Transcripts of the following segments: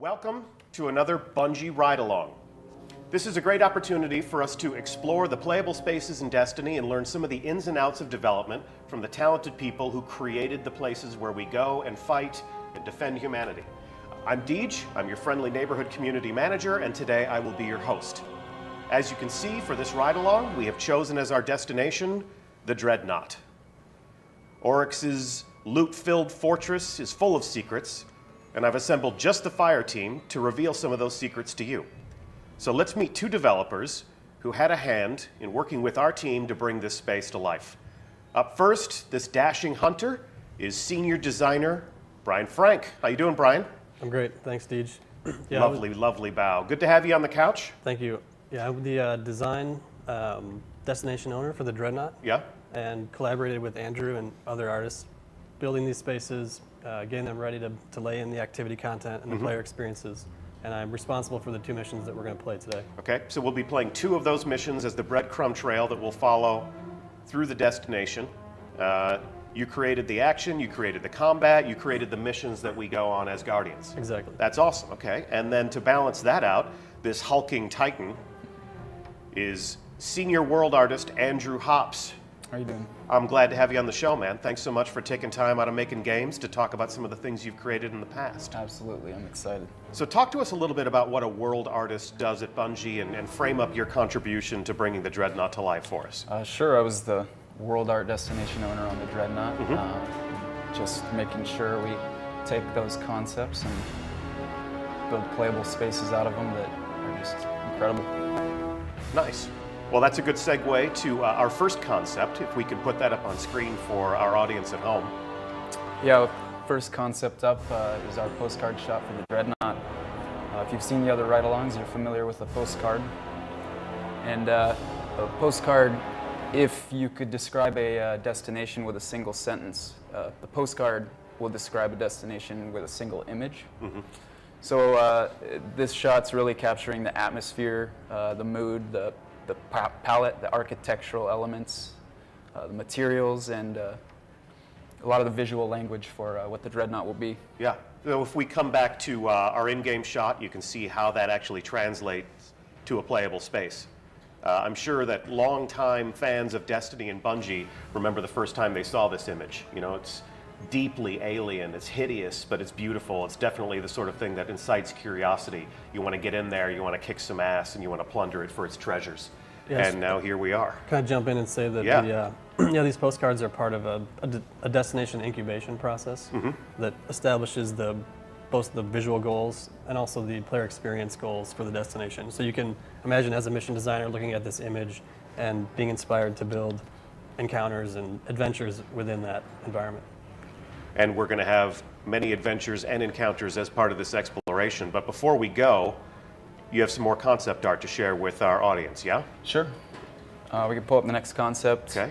Welcome to another Bungie Ride Along. This is a great opportunity for us to explore the playable spaces in Destiny and learn some of the ins and outs of development from the talented people who created the places where we go and fight and defend humanity. I'm Deej, I'm your friendly neighborhood community manager, and today I will be your host. As you can see for this ride along, we have chosen as our destination the Dreadnought. Oryx's loot-filled fortress is full of secrets, and I've assembled just the fire team to reveal some of those secrets to you. So let's meet two developers who had a hand in working with our team to bring this space to life. Up first, this dashing hunter is senior designer Brian Frank. How you doing, Brian? I'm great, thanks, Deej. Lovely bow. Good to have you on the couch. Thank you. Yeah, I'm the design destination owner for the Dreadnought. Yeah. And collaborated with Andrew and other artists, building these spaces, getting them ready to lay in the activity content and the player experiences. And I'm responsible for the two missions that we're going to play today. Okay, so we'll be playing two of those missions as the breadcrumb trail that will follow through the destination. You created the action, you created the combat, you created the missions that we go on as Guardians. Exactly. That's awesome, okay. And then to balance that out, this hulking titan is senior world artist Andrew Hops. How are you doing? I'm glad to have you on the show, man. Thanks so much for taking time out of making games to talk about some of the things you've created in the past. Absolutely, I'm excited. So talk to us a little bit about what a world artist does at Bungie and frame up your contribution to bringing the Dreadnought to life for us. Sure, I was the world art destination owner on the Dreadnought. Just making sure we take those concepts and build playable spaces out of them that are just incredible. Nice. Well, that's a good segue to our first concept, if we can put that up on screen for our audience at home. Yeah, first concept up is our postcard shop for the Dreadnought. If you've seen the other ride-alongs, you're familiar with the postcard. And a postcard, if you could describe a destination with a single sentence, the postcard will describe a destination with a single image. So this shot's really capturing the atmosphere, the mood, the palette, the architectural elements, the materials, and a lot of the visual language for what the Dreadnought will be. Yeah, so if we come back to our in-game shot, you can see how that actually translates to a playable space. I'm sure that longtime fans of Destiny and Bungie remember the first time they saw this image. You know, it's deeply alien, it's hideous, but it's beautiful. It's definitely the sort of thing that incites curiosity. You want to get in there, you want to kick some ass, and you want to plunder it for its treasures. Yes. And now here we are. Can I jump in and say that these postcards are part of a destination incubation process that establishes both the visual goals and also the player experience goals for the destination. So you can imagine as a mission designer looking at this image and being inspired to build encounters and adventures within that environment. And we're going to have many adventures and encounters as part of this exploration. But before we go, you have some more concept art to share with our audience, yeah? Sure. We can pull up the next concept. Okay.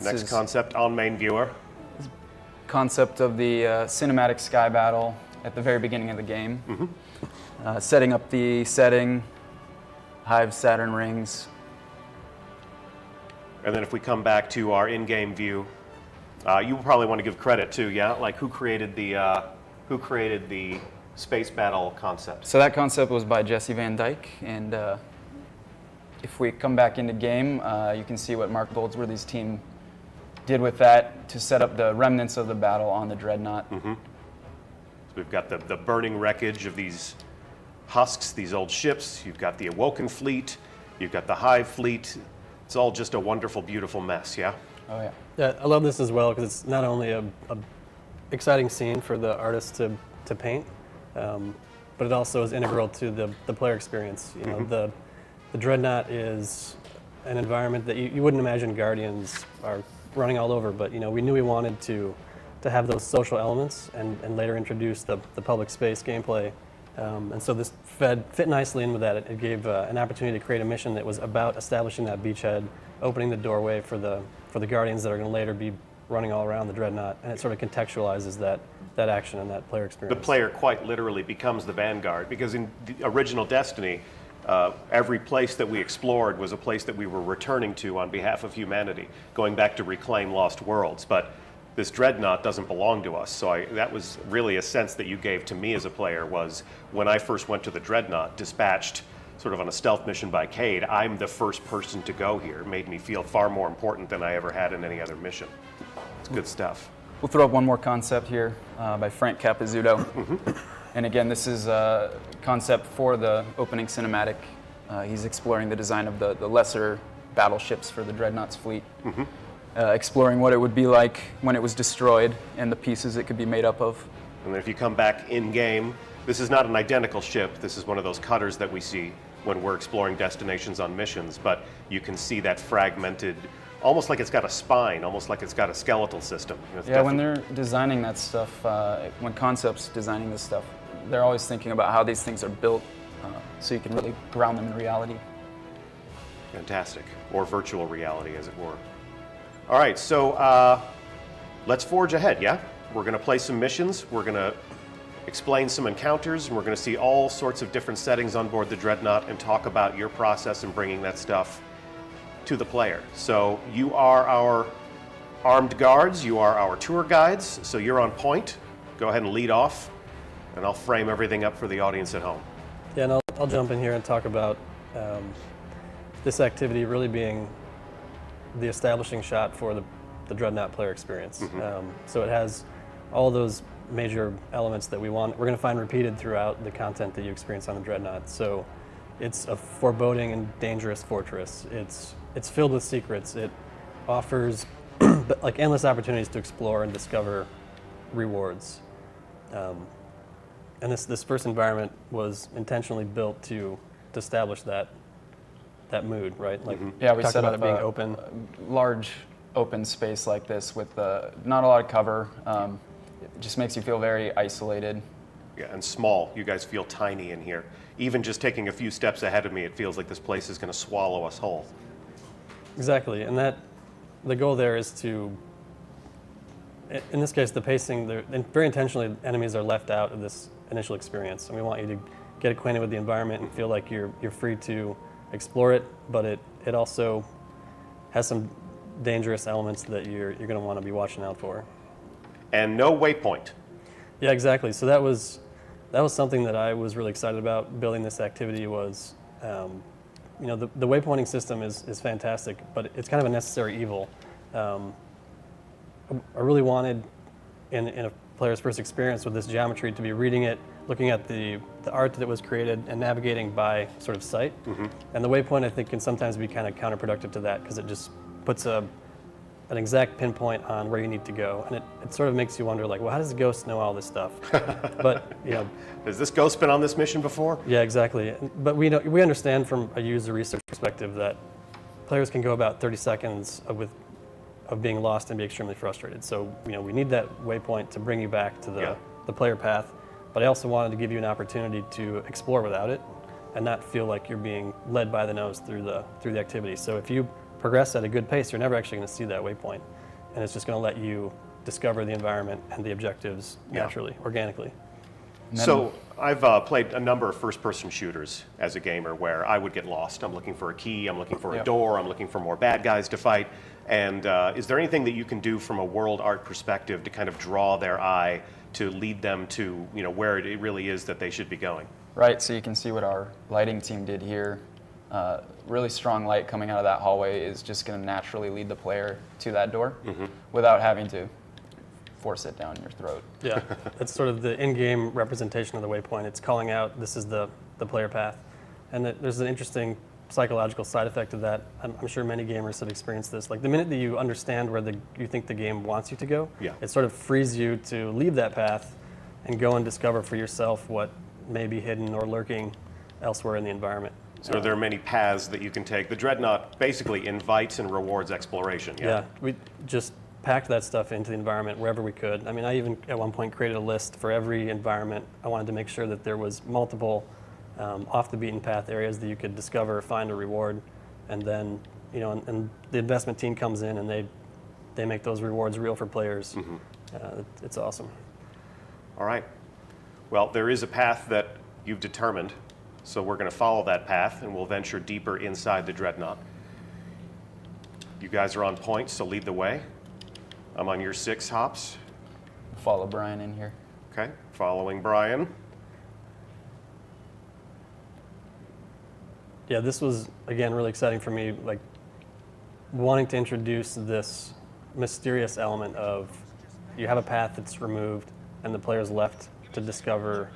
Next concept on main viewer. Concept of the cinematic sky battle at the very beginning of the game. Setting up the setting, Hive Saturn rings. And then if we come back to our in-game view, you probably want to give credit to, yeah? Like who created the space battle concept? So that concept was by Jesse Van Dyke, and if we come back into game, you can see what Mark Goldsworthy's team did with that to set up the remnants of the battle on the Dreadnought. So we've got the burning wreckage of these husks, these old ships. You've got the Awoken fleet. You've got the Hive fleet. It's all just a wonderful, beautiful mess, yeah? Oh, yeah. Yeah, I love this as well because it's not only a exciting scene for the artist to paint, but it also is integral to the player experience. You know, the Dreadnought is an environment that you wouldn't imagine Guardians are running all over, but you know, we knew we wanted to have those social elements and later introduce the public space gameplay. And so this fit nicely in with that. It gave an opportunity to create a mission that was about establishing that beachhead, opening the doorway for the Guardians that are going to later be running all around the Dreadnought, and it sort of contextualizes that action and that player experience. The player quite literally becomes the vanguard, because in the original Destiny, every place that we explored was a place that we were returning to on behalf of humanity, going back to reclaim lost worlds. But this Dreadnought doesn't belong to us. So that was really a sense that you gave to me as a player, was when I first went to the Dreadnought, dispatched sort of on a stealth mission by Cade, I'm the first person to go here. It made me feel far more important than I ever had in any other mission. It's good stuff. We'll throw up one more concept here by Frank Capizzuto. And again, this is a concept for the opening cinematic. He's exploring the design of the lesser battleships for the Dreadnought's fleet, exploring what it would be like when it was destroyed and the pieces it could be made up of. And then if you come back in-game, this is not an identical ship. This is one of those cutters that we see when we're exploring destinations on missions, but you can see that fragmented, almost like it's got a spine, almost like it's got a skeletal system. Yeah, when they're designing that stuff, when Concept's designing this stuff, they're always thinking about how these things are built so you can really ground them in reality. Fantastic. Or virtual reality, as it were. All right, so let's forge ahead, yeah? We're going to play some missions. We're going to explain some encounters, and we're going to see all sorts of different settings on board the Dreadnought and talk about your process in bringing that stuff to the player. So you are our armed guards, you are our tour guides, so you're on point. Go ahead and lead off, and I'll frame everything up for the audience at home. Yeah, and I'll jump in here and talk about this activity really being the establishing shot for the Dreadnought player experience. So it has all those major elements that we want. We're going to find repeated throughout the content that you experience on the Dreadnought. So it's a foreboding and dangerous fortress. It's filled with secrets. It offers like endless opportunities to explore and discover rewards. And this first environment was intentionally built to establish that mood, right? Like yeah, we talked set about up it being a open. large open space like this with not a lot of cover. It just makes you feel very isolated. Yeah, and small. You guys feel tiny in here. Even just taking a few steps ahead of me, it feels like this place is going to swallow us whole. Exactly, and the goal there is to, in this case, the pacing, and very intentionally, enemies are left out of this initial experience, and we want you to get acquainted with the environment and feel like you're free to explore it, but it also has some dangerous elements that you're going to want to be watching out for. And no waypoint. Yeah, exactly. So that was something that I was really excited about building this activity was, the waypointing system is fantastic, but it's kind of a necessary evil. I really wanted in a player's first experience with this geometry to be reading it, looking at the art that was created and navigating by sort of sight. And the waypoint, I think, can sometimes be kind of counterproductive to that because it just puts an exact pinpoint on where you need to go, and it sort of makes you wonder, like, well, how does the ghost know all this stuff? But Has this ghost been on this mission before? yeah, exactly. But we understand from a user research perspective that players can go about 30 seconds of being lost and be extremely frustrated. So we need that waypoint to bring you back to the player path. But I also wanted to give you an opportunity to explore without it and not feel like you're being led by the nose through the activity. So if you progress at a good pace, you're never actually going to see that waypoint, and it's just going to let you discover the environment and the objectives naturally, organically. So I've played a number of first-person shooters as a gamer where I would get lost. I'm looking for a key, I'm looking for a door, I'm looking for more bad guys to fight. And is there anything that you can do from a world art perspective to kind of draw their eye to lead them to where it really is that they should be going? Right, so you can see what our lighting team did here. Really strong light coming out of that hallway is just going to naturally lead the player to that door without having to force it down your throat. Yeah, that's sort of the in-game representation of the waypoint. It's calling out, this is the player path. And there's an interesting psychological side effect of that. I'm sure many gamers have experienced this. Like the minute that you understand where you think the game wants you to go, it sort of frees you to leave that path and go and discover for yourself what may be hidden or lurking elsewhere in the environment. So there are many paths that you can take. The Dreadnought basically invites and rewards exploration. Yeah, we just packed that stuff into the environment wherever we could. I mean, I even at one point created a list for every environment. I wanted to make sure that there was multiple off the beaten path areas that you could discover, find a reward, and then and the investment team comes in and they make those rewards real for players. It's awesome. All right. Well, there is a path that you've determined. So we're going to follow that path, and we'll venture deeper inside the Dreadnought. You guys are on point, so lead the way. I'm on your 6 hops. Follow Brian in here. Okay, following Brian. Yeah, this was, again, really exciting for me, like wanting to introduce this mysterious element of you have a path that's removed and the player's left to discover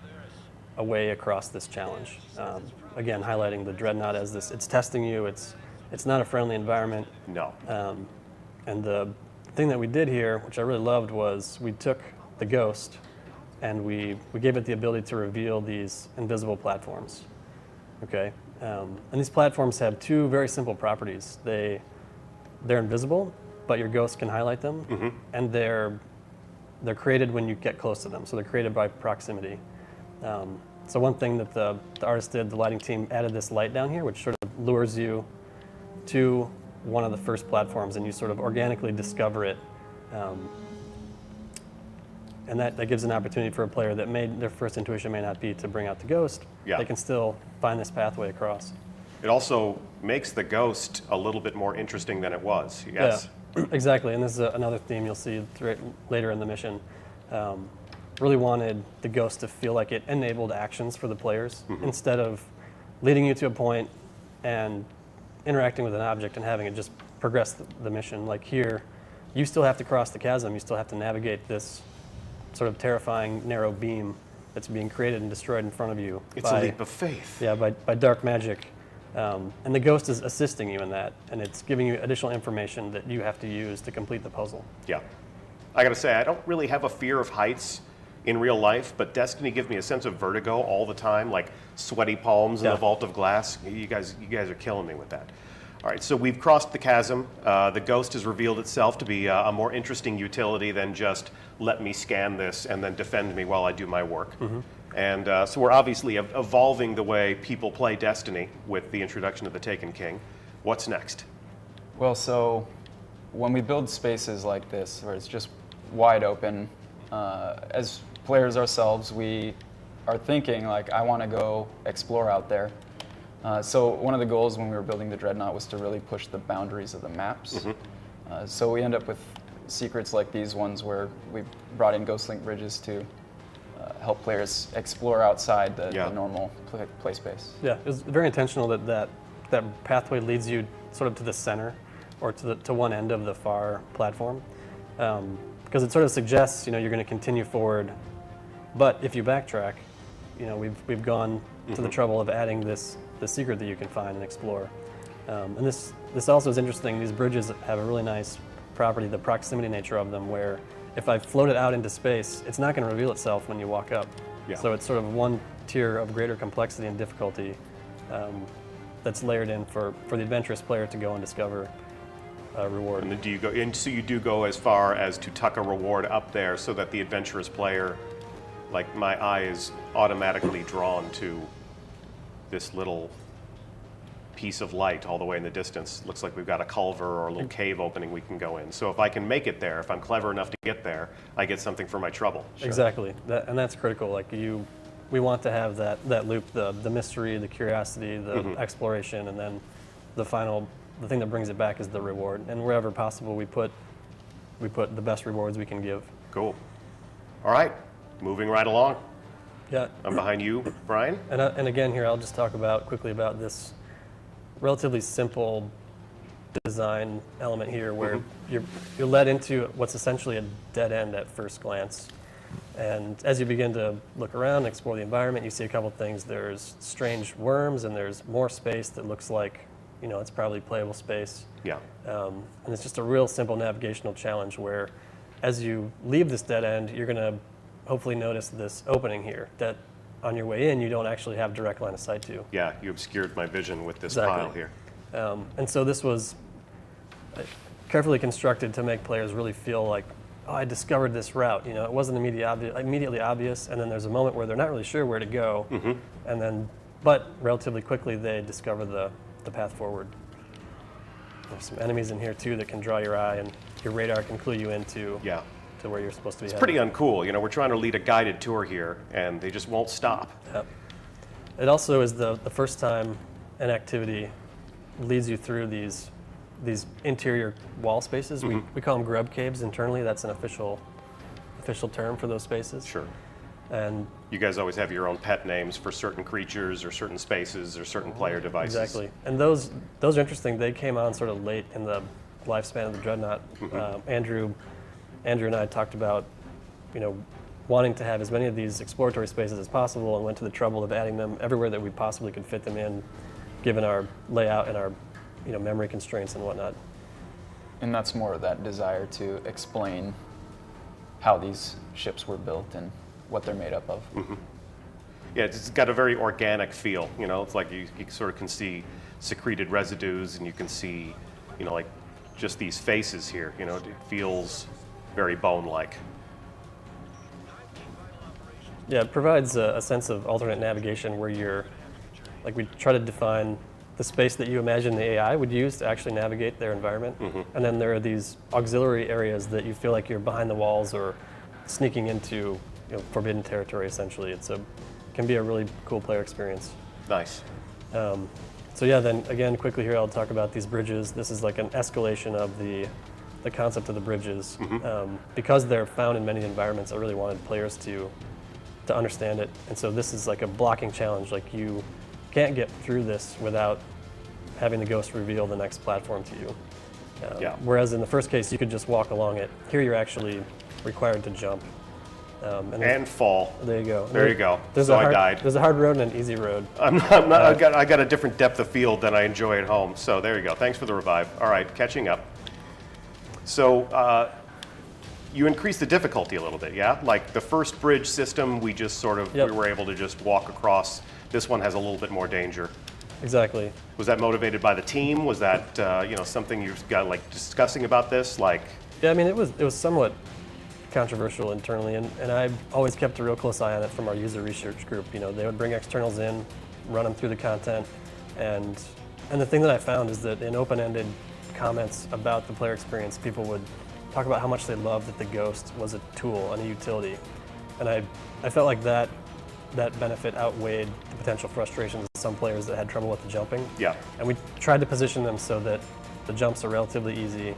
a way across this challenge. Again, highlighting the Dreadnought as this, it's testing you, it's not a friendly environment. No. And the thing that we did here, which I really loved, was we took the Ghost and we gave it the ability to reveal these invisible platforms. Okay, and these platforms have 2 very simple properties. They're invisible, but your Ghost can highlight them, and they're created when you get close to them. So they're created by proximity. So one thing that the artist did, the lighting team added this light down here, which sort of lures you to one of the first platforms, and you sort of organically discover it. And that gives an opportunity for a player that their first intuition may not be to bring out the Ghost. Yeah. They can still find this pathway across. It also makes the Ghost a little bit more interesting than it was. Yes. Yeah, exactly. And this is another theme you'll see later in the mission. Really wanted the Ghost to feel like it enabled actions for the players instead of leading you to a point and interacting with an object and having it just progress the mission. Like here, you still have to cross the chasm. You still have to navigate this sort of terrifying narrow beam that's being created and destroyed in front of you. It's a leap of faith. Yeah, by dark magic. And the Ghost is assisting you in that, and it's giving you additional information that you have to use to complete the puzzle. Yeah. I gotta say, I don't really have a fear of heights in real life, but Destiny gives me a sense of vertigo all the time, like sweaty palms in the vault of glass. You guys are killing me with that. All right, so we've crossed the chasm. The Ghost has revealed itself to be a more interesting utility than just let me scan this and then defend me while I do my work. And so we're obviously evolving the way people play Destiny with the introduction of the Taken King. What's next? Well, so when we build spaces like this, where it's just wide open, as players ourselves, we are thinking, like, I want to go explore out there. So one of the goals when we were building the Dreadnought was to really push the boundaries of the maps. So we end up with secrets like these ones where we brought in Ghost Link bridges to help players explore outside the normal play space. Yeah, it was very intentional that pathway leads you sort of to the center or to one end of the far platform, because it sort of suggests you're going to continue forward, but if you backtrack, we've gone to the trouble of adding the secret that you can find and explore. And this also is interesting. These bridges have a really nice property, the proximity nature of them, where if I float it out into space, it's not going to reveal itself when you walk up. Yeah. So it's sort of one tier of greater complexity and difficulty that's layered in for the adventurous player to go and discover a reward. And then so you do go as far as to tuck a reward up there so that the adventurous player, like my eye is automatically drawn to this little piece of light all the way in the distance. Looks like we've got a culver or a little cave opening we can go in. So if I can make it there, if I'm clever enough to get there, I get something for my trouble. Sure. Exactly, and that's critical. Like we want to have that loop, the mystery, the curiosity, the exploration, and then the thing that brings it back is the reward. And wherever possible, we put the best rewards we can give. Cool. All right, moving right along. Yeah. I'm behind you, Brian. And again, here I'll just talk quickly about this relatively simple design element here, where you're led into what's essentially a dead end at first glance. And as you begin to look around and explore the environment, you see a couple things. There's strange worms, and there's more space that looks like, it's probably playable space. Yeah. And it's just a real simple navigational challenge where, as you leave this dead end, you're going to hopefully notice this opening here that on your way in you don't actually have direct line of sight to. Yeah, you obscured my vision with this Exactly. pile here. And so this was carefully constructed to make players really feel like, oh, I discovered this route. It wasn't immediately obvious, and then there's a moment where they're not really sure where to go, but relatively quickly they discover the path forward. There's some enemies in here too that can draw your eye, and your radar can clue you into to where you're supposed to be. It's headed. pretty uncool. We're trying to lead a guided tour here, and they just won't stop. Yep. It also is the first time an activity leads you through these these interior wall spaces. We call them grub caves internally. That's an official term for those spaces. Sure. And You guys always have your own pet names for certain creatures or certain spaces or certain player devices. exactly. And those are interesting. They came on sort of late in the lifespan of the Dreadnought. Andrew and I talked about, wanting to have as many of these exploratory spaces as possible, and went to the trouble of adding them everywhere that we possibly could fit them in, given our layout and our memory constraints and whatnot. And that's more of that desire to explain how these ships were built and what they're made up of. Yeah, it's got a very organic feel. It's like you sort of can see secreted residues, and you can see, like just these faces here. It feels very bone-like. Yeah, it provides a sense of alternate navigation where we try to define the space that you imagine the AI would use to actually navigate their environment. And then there are these auxiliary areas that you feel like you're behind the walls or sneaking into forbidden territory, essentially. Can be a really cool player experience. Nice. So yeah, then again, quickly here, I'll talk about these bridges. This is like an escalation of the concept of the bridges. Because they're found in many environments, I really wanted players to understand it. And so this is like a blocking challenge. Like, you can't get through this without having the ghost reveal the next platform to you. Whereas in the first case, you could just walk along it. Here you're actually required to jump. And fall. There you go. There you go. There's I died. There's a hard road and an easy road. I got a different depth of field than I enjoy at home. So there you go. Thanks for the revive. All right, catching up. So you increased the difficulty a little bit, yeah? Like the first bridge system, we just sort of, we were able to just walk across. This one has a little bit more danger. Exactly. Was that motivated by the team? Was that something you got like discussing about this? Like, yeah, I mean, it was somewhat controversial internally, and I always kept a real close eye on it from our user research group. They would bring externals in, run them through the content, and the thing that I found is that in open-ended comments about the player experience, people would talk about how much they loved that the Ghost was a tool and a utility, and I felt like that benefit outweighed the potential frustrations of some players that had trouble with the jumping. yeah. And we tried to position them so that the jumps are relatively easy.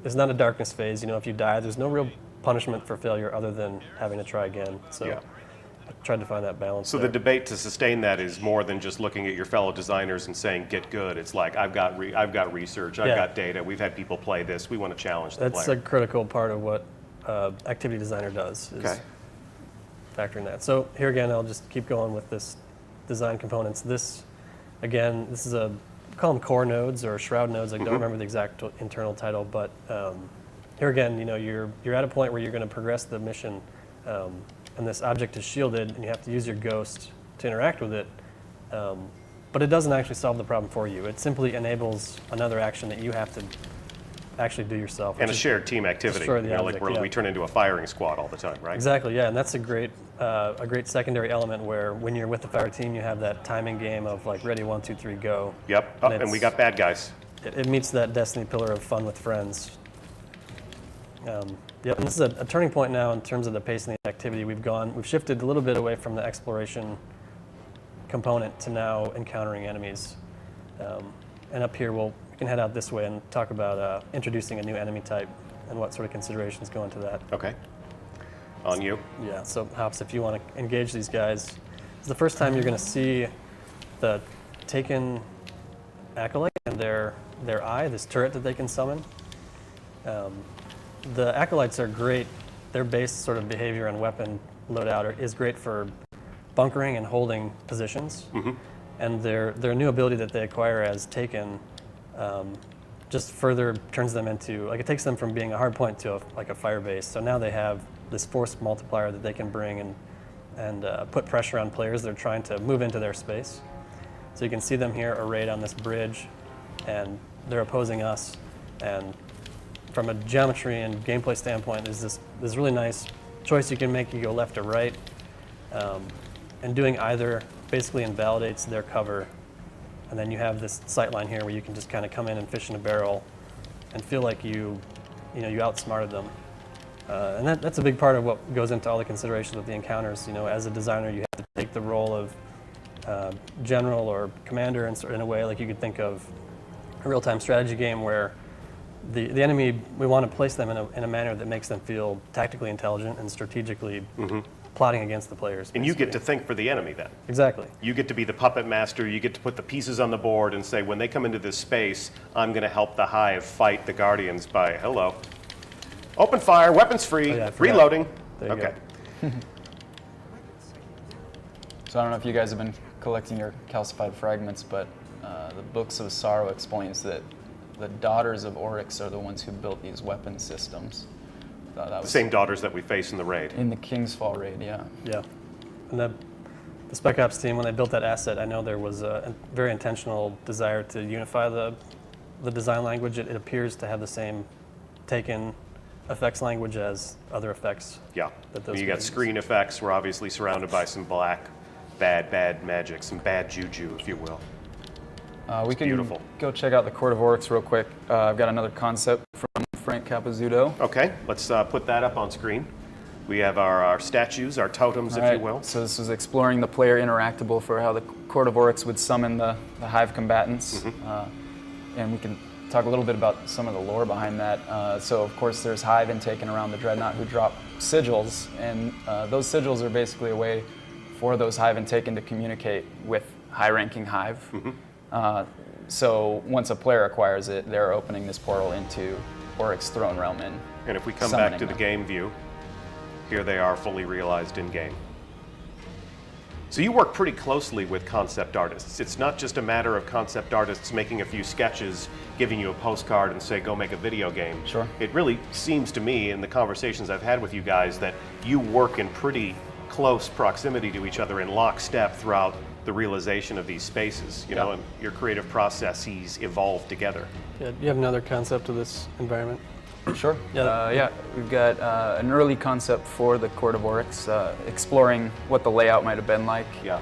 It's not a darkness phase. If you die, there's no real punishment for failure other than having to try again. So I tried to find that balance. So there. the debate to sustain that is more than just looking at your fellow designers and saying, get good. It's like, I've got research, I've got data, we've had people play this, we want to challenge the That's player. a critical part of what activity designer does, is factoring that. So here again, I'll just keep going with this design components. This is we call them core nodes or shroud nodes. I don't remember the exact internal title, but here again, you're at a point where you're going to progress the mission, and this object is shielded, and you have to use your ghost to interact with it. But it doesn't actually solve the problem for you. It simply enables another action that you have to actually do yourself. And a shared team activity. destroy the object, like we turn into a firing squad all the time, right? Exactly, yeah, and that's a great secondary element where when you're with the fire team, you have that timing game of like ready, 1, 2, 3, go. Yep, and we got bad guys. It meets that Destiny pillar of fun with friends. And this is a turning point now in terms of the pace and the activity. We've shifted a little bit away from the exploration component to now encountering enemies. And up here, we can head out this way and talk about introducing a new enemy type and what sort of considerations go into that. Okay. On you. Yeah, so Hops, if you want to engage these guys, it's the first time you're going to see the Taken Acolyte and their eye, this turret that they can summon. The Acolytes are great. Their base sort of behavior and weapon loadout is great for bunkering and holding positions. And their new ability that they acquire as Taken just further turns them into, like, it takes them from being a hard point to a fire base. So now they have this force multiplier that they can bring and put pressure on players that are trying to move into their space. So you can see them here arrayed on this bridge, and they're opposing us. And from a geometry and gameplay standpoint, there's this really nice choice you can make. You go left or right, and doing either basically invalidates their cover. And then you have this sight line here where you can just kind of come in and fish in a barrel and feel like you outsmarted them. And that's a big part of what goes into all the considerations of the encounters. As a designer, you have to take the role of general or commander in a way. Like, you could think of a real-time strategy game where the enemy, we want to place them in a manner that makes them feel tactically intelligent and strategically plotting against the players. And you get to think for the enemy then. Exactly. You get to be the puppet master. You get to put the pieces on the board and say, when they come into this space, I'm going to help the Hive fight the Guardians by, hello, open fire, weapons free, Oh, yeah, I forgot. reloading. There you Okay. go. So I don't know if you guys have been collecting your calcified fragments, but the Books of Sorrow explains that the daughters of Oryx are the ones who built these weapon systems. That The was same daughters that we face in the raid. in the King's Fall raid, yeah. Yeah. And the Spec Ops team, when they built that asset, I know there was a very intentional desire to unify the design language. It appears to have the same taken effects language as other effects. Yeah. That those You got games- screen effects. We're obviously surrounded by some black, bad magic, some bad juju, if you will. We can beautiful. go check out the Court of Oryx real quick. I've got another concept from Frank Capizzuto. Okay, let's put that up on screen. We have our statues, our totems, if All you right, will. So this was exploring the player interactable for how the Court of Oryx would summon the Hive combatants. And we can talk a little bit about some of the lore behind that. So of course there's Hive intaken around the Dreadnought who drop sigils, and those sigils are basically a way for those Hive intaken to communicate with high-ranking Hive. So once a player acquires it, they're opening this portal into Oryx Throne Realm And if we come back summoning to the them. game view, here they are fully realized in game. So you work pretty closely with concept artists. It's not just a matter of concept artists making a few sketches, giving you a postcard and say, go make a video game. Sure. It really seems to me in the conversations I've had with you guys that you work in pretty close proximity to each other in lockstep throughout the realization of these spaces, you know, and your creative processes evolve together. Yeah, do you have another concept of this environment? Sure. Yeah. We've got an early concept for the Court of Oryx, exploring what the layout might have been like. Yeah.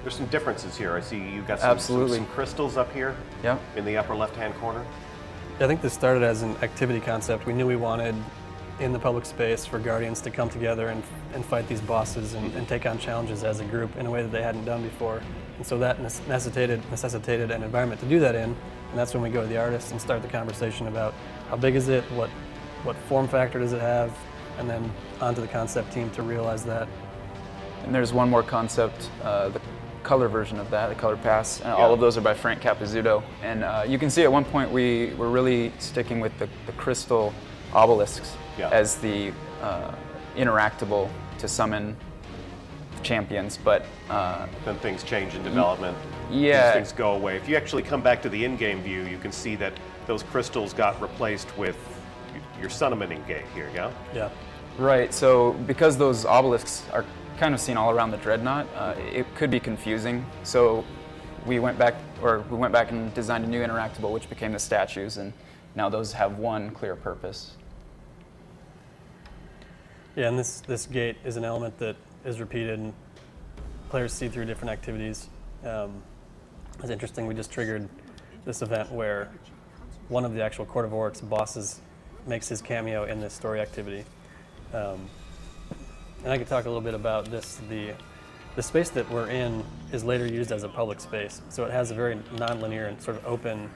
There's some differences here. I see you've got Absolutely. some crystals up here Yeah. in the upper left-hand corner. I think this started as an activity concept. We knew we wanted in the public space for Guardians to come together and fight these bosses and take on challenges as a group in a way that they hadn't done before. And so that necessitated an environment to do that in, and that's when we go to the artists and start the conversation about how big is it, what form factor does it have, and then onto the concept team to realize that. And there's one more concept, the color version of that, the color pass. And all of those are by Frank Capizzuto. And you can see at one point we were really sticking with the crystal obelisks as the interactable to summon champions, but Then things change in development. yeah. These things go away. If you actually come back to the in-game view, you can see that those crystals got replaced with your summoning gate here, yeah? Yeah. Right, so because those obelisks are kind of seen all around the Dreadnought, it could be confusing. So we went back and designed a new interactable, which became the statues, and now those have one clear purpose. Yeah, and this gate is an element that is repeated and players see through different activities. It's interesting, we just triggered this event where one of the actual Court of Oryx bosses makes his cameo in this story activity. And I could talk a little bit about this. The space that we're in is later used as a public space, so it has a very non-linear and sort of open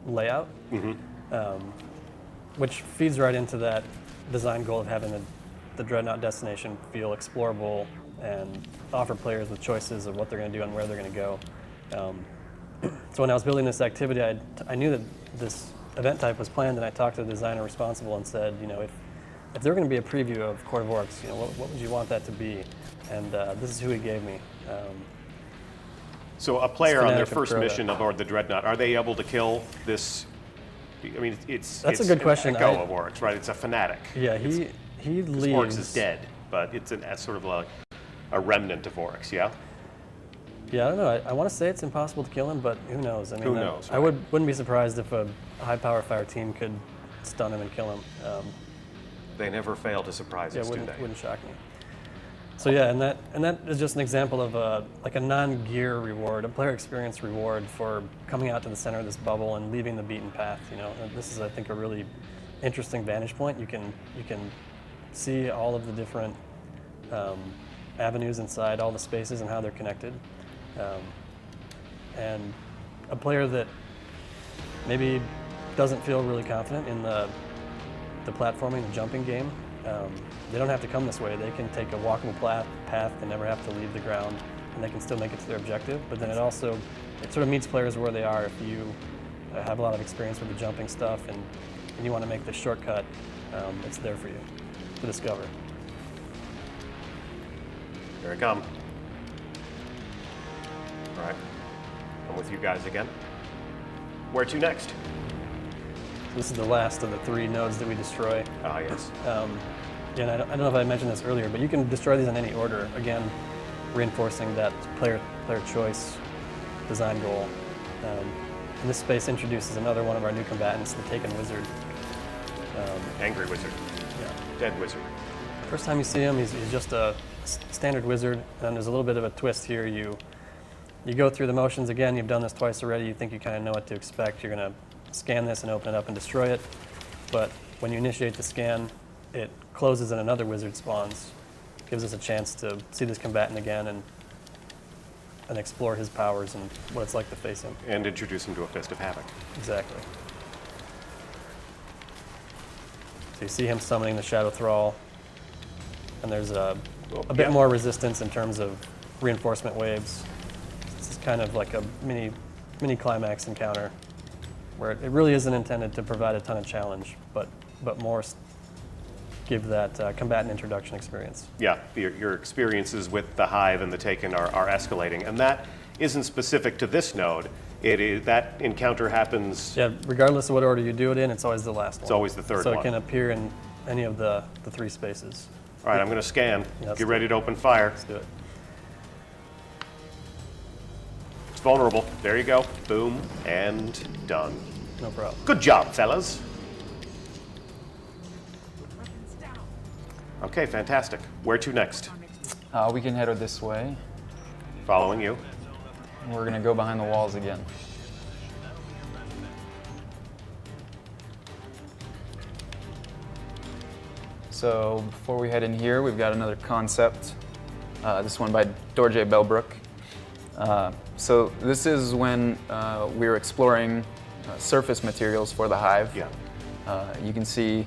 layout, which feeds right into that design goal of having the Dreadnought destination feel explorable and offer players with choices of what they're going to do and where they're going to go. So when I was building this activity, I knew that this event type was planned, and I talked to the designer responsible and said, you know, if there were going to be a preview of Court of Oryx, you know, what would you want that to be? And this is who he gave me. So a player on their Fanatic first of Crota. mission aboard the Dreadnought, are they able to kill this? I mean, it's That's a good question. An echo of Oryx, right? It's a fanatic. Yeah, he leaves. Oryx is dead, but it's sort of like a remnant of Oryx, yeah? Yeah, I don't know. I want to say it's impossible to kill him, but who knows? I mean, Who knows, I right. wouldn't be surprised if a high-power fire team could stun him and kill him. They never fail to surprise us, do they? Wouldn't shock me. So yeah, and that is just an example of like a non-gear reward, a player experience reward for coming out to the center of this bubble and leaving the beaten path. You know, and this is, I think, a really interesting vantage point. You can see all of the different avenues inside all the spaces and how they're connected. And a player that maybe doesn't feel really confident in the platforming, the jumping game, they don't have to come this way. They can take a walkable path. They never have to leave the ground, and they can still make it to their objective. But then it sort of meets players where they are. If you have a lot of experience with the jumping stuff and you want to make the shortcut, it's there for you to discover. Here I come. All right, I'm with you guys again. Where to next? This is the last of the 3 nodes that we destroy. Ah, yes. And I don't know if I mentioned this earlier, but you can destroy these in any order. Again, reinforcing that player choice design goal. And this space introduces another one of our new combatants, the Taken Wizard. Angry wizard. Yeah. Dead wizard. First time you see him, he's just a standard wizard, and then there's a little bit of a twist here. You go through the motions again. You've done this twice already. You think you kind of know what to expect. You're going to scan this and open it up and destroy it. But when you initiate the scan, it closes and another wizard spawns. Gives us a chance to see this combatant again and explore his powers and what it's like to face him. And introduce him to a Fist of Havoc. Exactly. So you see him summoning the Shadow Thrall, and there's a bit more resistance in terms of reinforcement waves. This is kind of like a mini climax encounter, where it really isn't intended to provide a ton of challenge, but more give that combatant introduction experience. Yeah, your experiences with the Hive and the Taken are escalating, and that isn't specific to this node. That encounter happens. Yeah, regardless of what order you do it in, it's always the last one. It's always the third so one. So it can appear in any of the 3 spaces. All right, I'm going to scan. Yeah, Get ready to open fire. Let's do it. It's vulnerable. There you go. Boom, and done. No problem. Good job, fellas. Okay, fantastic. Where to next? We can head this way. Following you. We're going to go behind the walls again. So before we head in here, we've got another concept. This one by Dorje Belbrook. So this is when we were exploring surface materials for the Hive. Yeah. You can see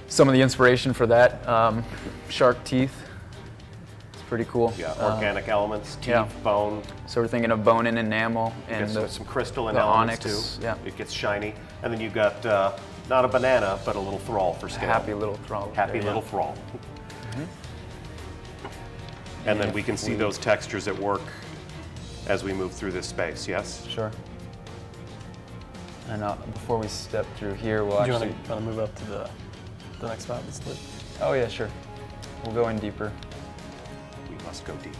some of the inspiration for that. Shark teeth. It's pretty cool. Yeah, organic elements, teeth, yeah. bone. So we're thinking of bone and enamel and Some crystalline the elements onyx, too. yeah. It gets shiny. And then you've got not a banana, but a little thrall for scale. happy little thrall. Happy There you little go. thrall. And then we can see those textures at work as we move through this space, yes? Sure. And before we step through here, we'll Do you actually... want to move up to the next spot that's lit? Oh yeah, sure. We'll go in deeper. We must go deeper.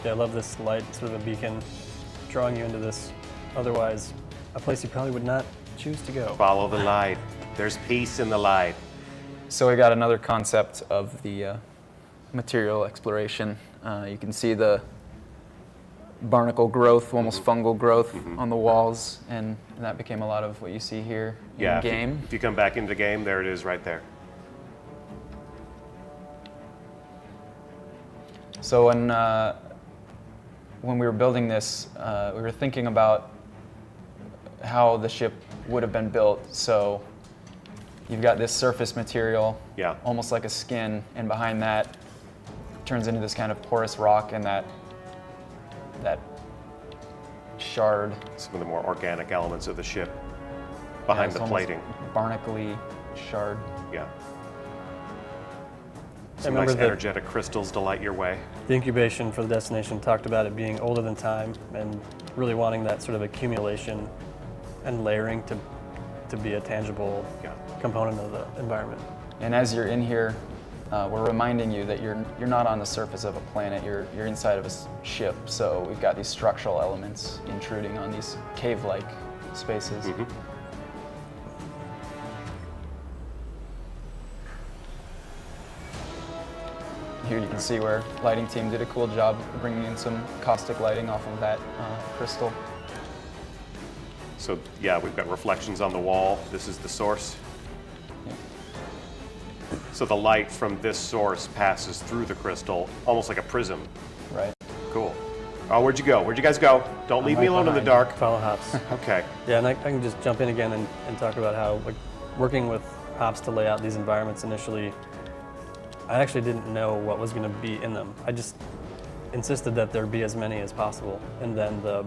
Yeah, I love this light, sort of a beacon, drawing you into this, otherwise, a place you probably would not choose to go. Follow the light. There's peace in the light. So we got another concept of the material exploration. You can see the barnacle growth, almost fungal growth on the walls, and that became a lot of what you see here Yeah, in game. If you come back into game, there it is right there. So when we were building this, we were thinking about how the ship would have been built. So you've got this surface material, Yeah. almost like a skin, and behind that turns into this kind of porous rock, and that shard. Some of the more organic elements of the ship behind it's the almost plating. Barnacle-y shard. Yeah. Some remember nice the- energetic crystals to light your way. The incubation for the destination talked about it being older than time and really wanting that sort of accumulation and layering to be a tangible Yeah. component of the environment. And as you're in here, we're reminding you that you're not on the surface of a planet. You're inside of a ship. So we've got these structural elements intruding on these cave-like spaces. Mhm. Here you can see where lighting team did a cool job bringing in some caustic lighting off of that crystal. So yeah, we've got reflections on the wall. This is the source. Yeah. So the light from this source passes through the crystal, almost like a prism. Right. Cool. Oh, where'd you go? Where'd you guys go? Don't leave me alone in the dark. Follow Hops. Okay. Yeah, and I can just jump in again and talk about how, like, working with Hops to lay out these environments initially, I actually didn't know what was going to be in them. I just insisted that there be as many as possible. And then the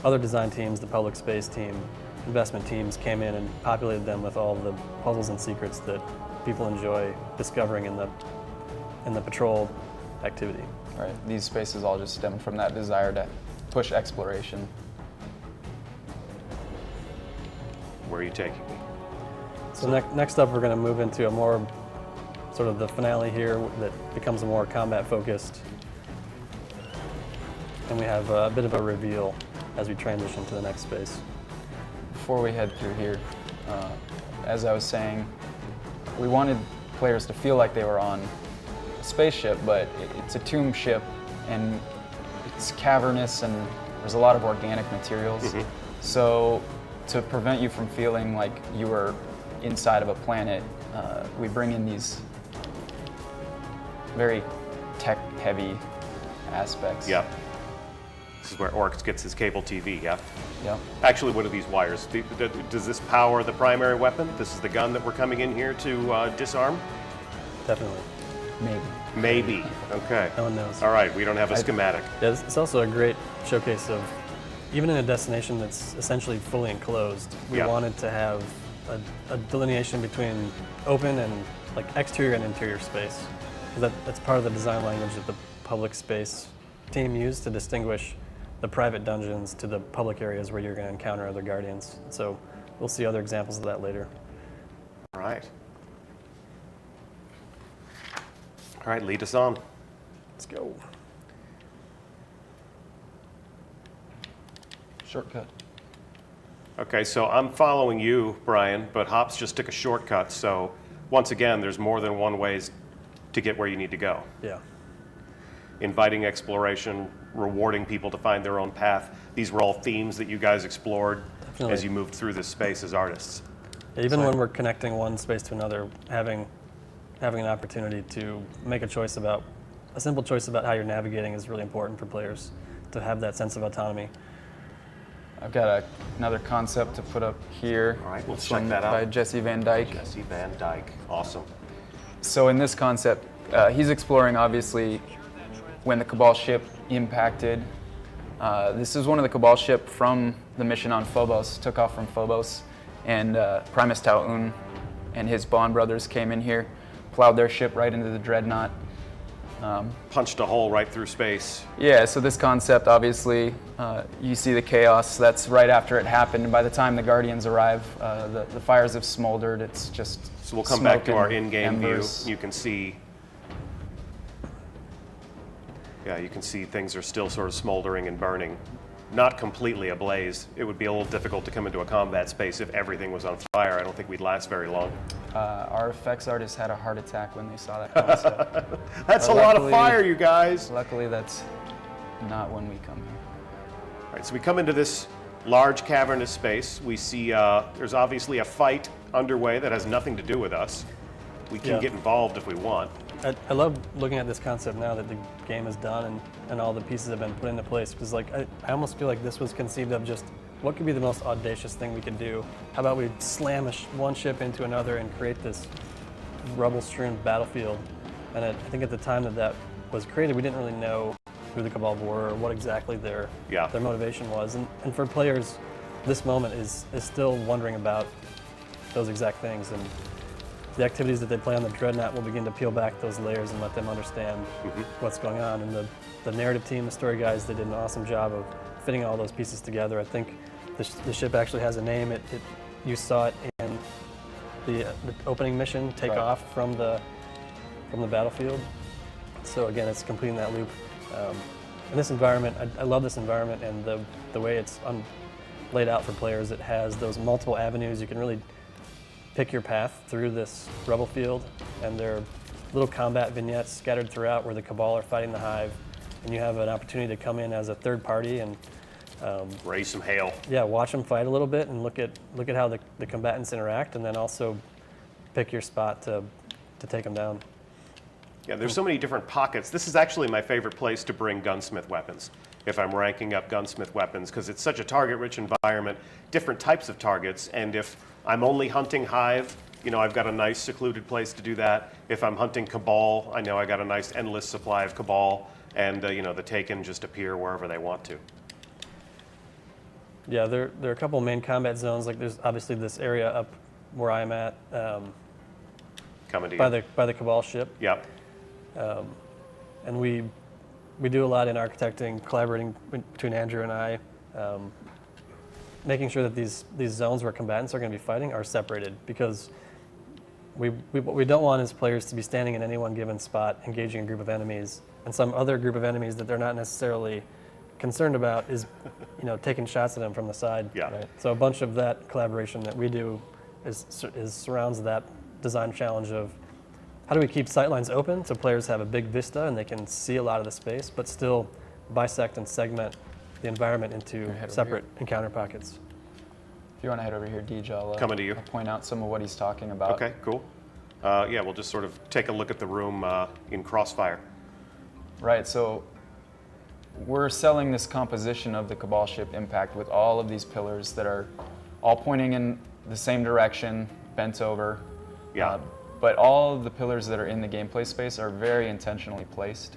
other design teams, the public space team, investment teams came in and populated them with all the puzzles and secrets that people enjoy discovering in the patrol activity. Right. These spaces all just stem from that desire to push exploration. Where are you taking me? So next up, we're going to move into a more sort of the finale here that becomes a more combat focused. And we have a bit of a reveal as we transition to the next space. Before we head through here, as I was saying, we wanted players to feel like they were on a spaceship, but it's a tomb ship, and it's cavernous, and there's a lot of organic materials. So to prevent you from feeling like you were inside of a planet, we bring in these very tech-heavy aspects. Yep. This is where Orcs gets his cable TV, yeah? Yep. Actually, what are these wires? Does this power the primary weapon? This is the gun that we're coming in here to disarm? Definitely. Maybe. Maybe. Okay. No one knows. All right, we don't have a schematic. Yeah, it's also a great showcase of, even in a destination that's essentially fully enclosed, we Yeah. wanted to have a delineation between open and like exterior and interior space. 'Cause that's part of the design language that the public space team used to distinguish the private dungeons to the public areas where you're going to encounter other guardians. So we'll see other examples of that later. All right. All right, lead us on. Let's go. Shortcut. Okay, so I'm following you, Brian, but Hops just took a shortcut, so once again, there's more than one ways to get where you need to go. Yeah. Inviting exploration, rewarding people to find their own path. These were all themes that you guys explored Definitely. as you moved through this space as artists. Even when we're connecting one space to another, having an opportunity to make a simple choice about how you're navigating is really important for players to have that sense of autonomy. I've got another concept to put up here. All right, let's This check one that out. by Jesse Van Dyke. Jesse Van Dyke, awesome. So in this concept, he's exploring, obviously, when the Cabal ship impacted. This is one of the Cabal ship from the mission on Phobos, took off from Phobos, and Primus Tau-Un and his Bond brothers came in here, plowed their ship right into the Dreadnought. Punched a hole right through space. Yeah, so this concept, obviously, you see the chaos. That's right after it happened. And by the time the Guardians arrive, the fires have smoldered. It's just So we'll come back to smoke our and in-game view. embers. You can see, yeah, you can see things are still sort of smoldering and burning. Not completely ablaze. It would be a little difficult to come into a combat space if everything was on fire. I don't think we'd last very long. Our effects artists had a heart attack when they saw that concept. That's a But lot of luckily- fire, you guys. Luckily, that's not when we come here. All right, so we come into this large cavernous space. We see there's obviously a fight underway that has nothing to do with us. We can Yeah. get involved if we want. I love looking at this concept now that the game is done and all the pieces have been put into place, because like I almost feel like this was conceived of just what could be the most audacious thing we could do. How about we slam one ship into another and create this rubble-strewn battlefield? And I think at the time that was created, we didn't really know who the Cabal were or what exactly their motivation was. And for players, this moment is still wondering about those exact things. And the activities that they play on the Dreadnought will begin to peel back those layers and let them understand what's going on. And the narrative team, the story guys, they did an awesome job of fitting all those pieces together. I think the ship actually has a name. You saw it in the opening mission, take Right. off from the battlefield. So again, it's completing that loop. And this environment, I love this environment and the way it's laid out for players. It has those multiple avenues. You can really pick your path through this rubble field, and there are little combat vignettes scattered throughout where the Cabal are fighting the Hive, and you have an opportunity to come in as a third party and Raise some hail. yeah, watch them fight a little bit and look at how the combatants interact, and then also pick your spot to take them down. Yeah, there's so many different pockets. This is actually my favorite place to bring gunsmith weapons, if I'm ranking up gunsmith weapons, because it's such a target-rich environment, different types of targets, and if I'm only hunting Hive, you know, I've got a nice secluded place to do that. If I'm hunting Cabal, I know I got a nice endless supply of Cabal, and you know, the Taken just appear wherever they want to. Yeah, there are a couple main combat zones. Like there's obviously this area up where I'm at, Coming to by you. the Cabal ship. Yep. And we do a lot in architecting, collaborating between Andrew and I, making sure that these zones where combatants are going to be fighting are separated, because what we don't want is players to be standing in any one given spot, engaging a group of enemies, and some other group of enemies that they're not necessarily concerned about is, you know, taking shots at them from the side. Yeah. Right? So a bunch of that collaboration that we do is surrounds that design challenge of how do we keep sightlines open so players have a big vista and they can see a lot of the space, but still bisect and segment the environment into separate encounter pockets. If you want to head over here, Deej, I'll Coming to you. I'll point out some of what he's talking about. Okay, cool. Yeah, we'll just sort of take a look at the room in Crossfire. Right, so we're selling this composition of the Cabal ship Impact with all of these pillars that are all pointing in the same direction, bent over. Yeah. But all of the pillars that are in the gameplay space are very intentionally placed.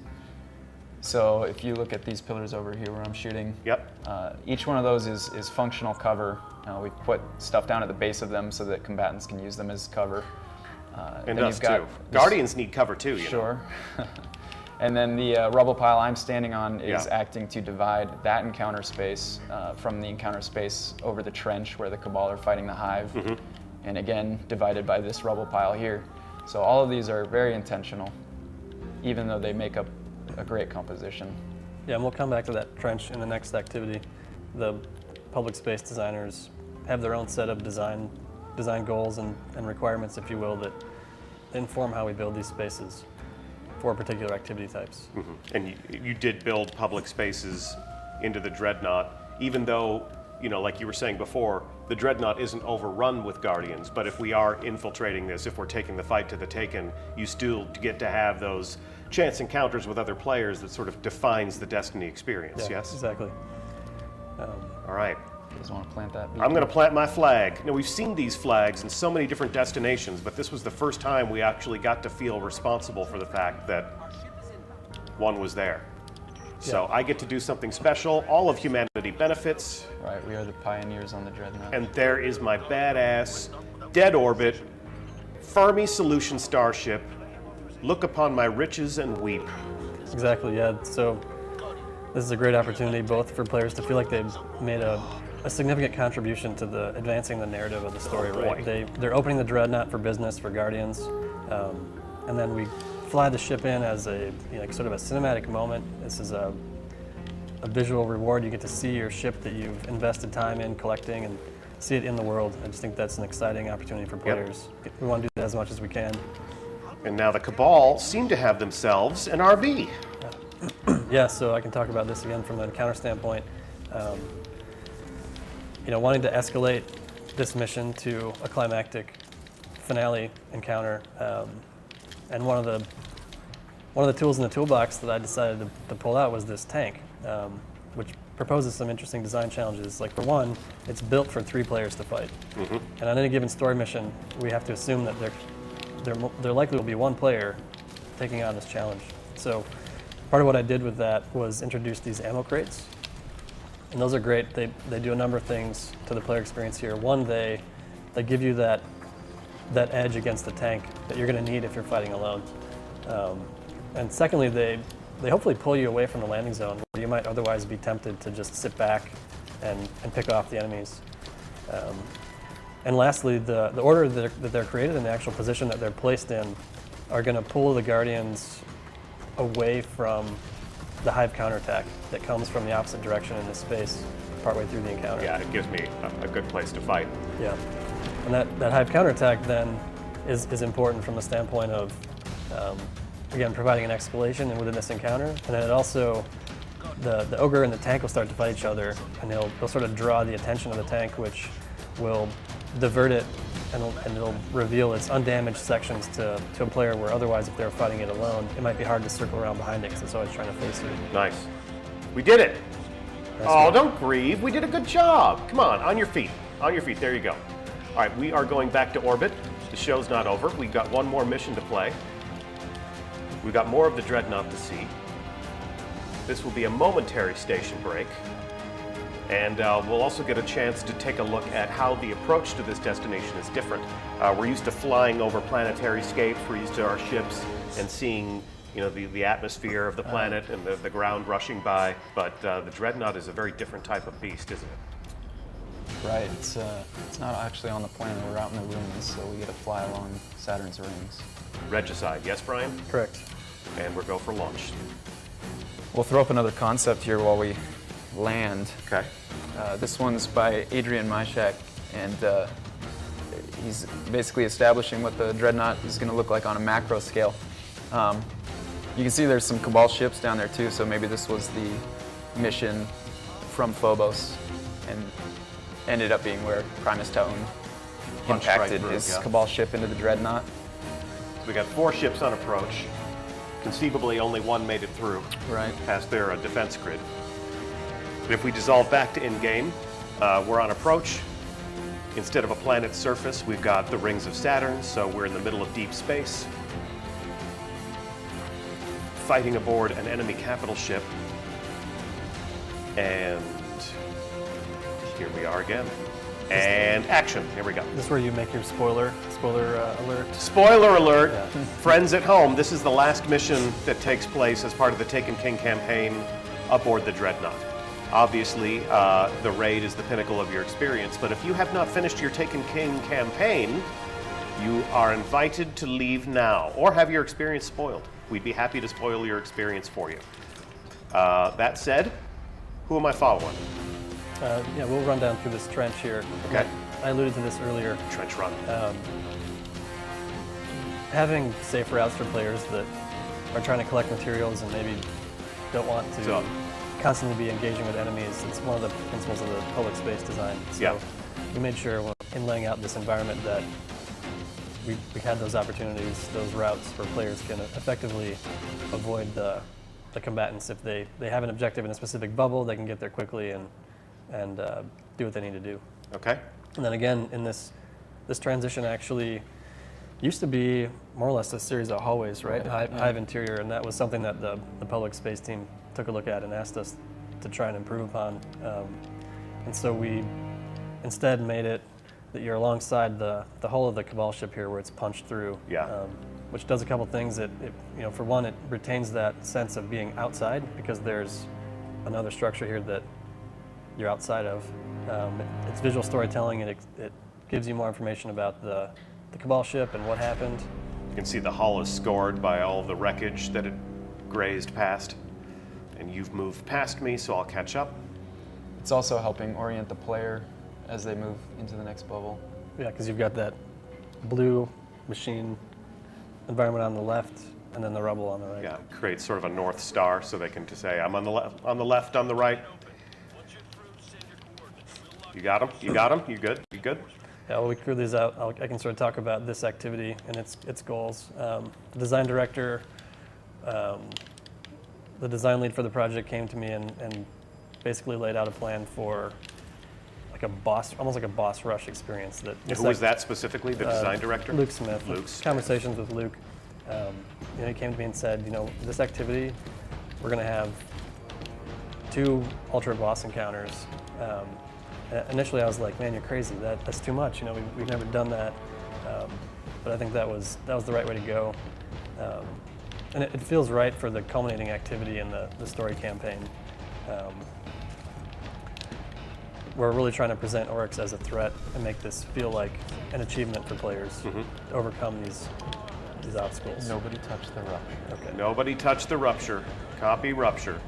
So if you look at these pillars over here where I'm shooting, Yep. Each one of those is functional cover. We put stuff down at the base of them so that combatants can use them as cover. And then us you've got too. this- Guardians need cover too, you know. Sure. And then the rubble pile I'm standing on is Yeah. acting to divide that encounter space from the encounter space over the trench where the Cabal are fighting the Hive. Mm-hmm. And again, divided by this rubble pile here. So all of these are very intentional, even though they make up a great composition. Yeah, and we'll come back to that trench in the next activity. The public space designers have their own set of design goals and requirements, if you will, that inform how we build these spaces for particular activity types. Mm-hmm. And you did build public spaces into the Dreadnought, even though, you know, like you were saying before, the Dreadnought isn't overrun with Guardians, but if we are infiltrating this, if we're taking the fight to the Taken, you still get to have those chance encounters with other players that sort of defines the Destiny experience, Yeah, yes? exactly. All right. You guys want to plant that? I'm going to plant my flag. Now, we've seen these flags in so many different destinations, but this was the first time we actually got to feel responsible for the fact that one was there. So I get to do something special. All of humanity benefits. Right, we are the pioneers on the Dreadnought. And there is my badass dead orbit Fermi Solution starship. Look upon my riches and weep. Exactly, yeah. So this is a great opportunity both for players to feel like they've made a significant contribution to the advancing the narrative of the story, right? They're opening the Dreadnought for business, for Guardians, and then we fly the ship in as a sort of a cinematic moment. This is a visual reward. You get to see your ship that you've invested time in collecting and see it in the world. I just think that's an exciting opportunity for players. We want to do that as much as we can. And now the Cabal seem to have themselves an RV. Yeah, so I can talk about this again from an encounter standpoint. Wanting to escalate this mission to a climactic finale encounter, and one of the tools in the toolbox that I decided to pull out was this tank, which proposes some interesting design challenges. Like, for one, it's built for 3 players to fight, and on any given story mission, we have to assume that there likely will be 1 player taking on this challenge. So part of what I did with that was introduce these ammo crates. And those are great. They do a number of things to the player experience here. One, they give you that edge against the tank that you're going to need if you're fighting alone. And secondly, they hopefully pull you away from the landing zone where you might otherwise be tempted to just sit back and pick off the enemies. And lastly, the order that they're created and the actual position that they're placed in are going to pull the Guardians away from the Hive counterattack that comes from the opposite direction in this space partway through the encounter. Yeah, it gives me a good place to fight. Yeah, and that Hive counterattack then is important from the standpoint of, again, providing an escalation within this encounter, and then it also, the Ogre and the tank will start to fight each other, and they'll sort of draw the attention of the tank, which will divert it and it'll reveal its undamaged sections to a player where otherwise if they were fighting it alone, it might be hard to circle around behind it because it's always trying to face you. Nice. We did it. That's Oh, good. don't grieve. We did a good job. Come on your feet. On your feet. There you go. All right, we are going back to orbit. The show's not over. We've got one more mission to play. We've got more of the Dreadnought to see. This will be a momentary station break. And we'll also get a chance to take a look at how the approach to this destination is different. We're used to flying over planetary scapes. We're used to our ships and seeing, you know, the atmosphere of the planet and the ground rushing by. But the Dreadnought is a very different type of beast, isn't it? Right, it's not actually on the planet. We're out in the ruins, so we get to fly along Saturn's rings. Regicide, yes, Brian? Correct. And we'll go for launch. We'll throw up another concept here while we land. Okay. This one's by Adrian Myshak, and he's basically establishing what the Dreadnought is going to look like on a macro scale. You can see there's some Cabal ships down there too, so maybe this was the mission from Phobos and ended up being where Primus Taun Punched right impacted through, his yeah. Cabal ship into the Dreadnought. So we got 4 ships on approach. Conceivably, only one made it through Right. past their defense grid. But if we dissolve back to in-game, we're on approach. Instead of a planet's surface, we've got the rings of Saturn, so we're in the middle of deep space. Fighting aboard an enemy capital ship. And here we are again. And action. Here we go. This is where you make your spoiler alert. Spoiler alert, Yeah. friends at home, this is the last mission that takes place as part of the Taken King campaign aboard the Dreadnought. Obviously, the raid is the pinnacle of your experience, but if you have not finished your Taken King campaign, you are invited to leave now or have your experience spoiled. We'd be happy to spoil your experience for you. That said, who am I following? Yeah, we'll run down through this trench here. Okay. I alluded to this earlier. Trench run. Having safe routes for players that are trying to collect materials and maybe don't want to So- constantly be engaging with enemies. It's one of the principles of the public space design. So Yeah. we made sure in laying out this environment that we had those opportunities, those routes where players can effectively avoid the combatants. If they have an objective in a specific bubble, they can get there quickly and do what they need to do. Okay. And then again, in this transition actually used to be more or less a series of hallways, right? Hive interior, and that was something that the public space team took a look at and asked us to try and improve upon. And so we instead made it that you're alongside the hull of the Cabal ship here where it's punched through. Yeah. Which does a couple things. For one, it retains that sense of being outside because there's another structure here that you're outside of. It's visual storytelling, and it gives you more information about the Cabal ship and what happened. You can see the hull is scored by all the wreckage that it grazed past. And you've moved past me, so I'll catch up. It's also helping orient the player as they move into the next bubble. Yeah, because you've got that blue machine environment on the left, and then the rubble on the right. Yeah, create sort of a north star so they can to say, I'm on the left, on the right. You got him? You got him? You good? You good? Yeah, well, we crew these out. I can sort of talk about this activity and its goals. The design director, the design lead for the project came to me and basically laid out a plan for like almost like a boss rush experience. Who was that specifically, the design director? Luke Smith. Luke Smith. Conversations with Luke. He came to me and said, this activity, we're going to have 2 ultra boss encounters. Initially, I was like, man, you're crazy. That's too much. We've never done that. But I think that was the right way to go. And it feels right for the culminating activity in the story campaign. We're really trying to present Oryx as a threat and make this feel like an achievement for players to overcome these obstacles. Nobody touched the rupture. Okay. Nobody touched the rupture. Copy rupture.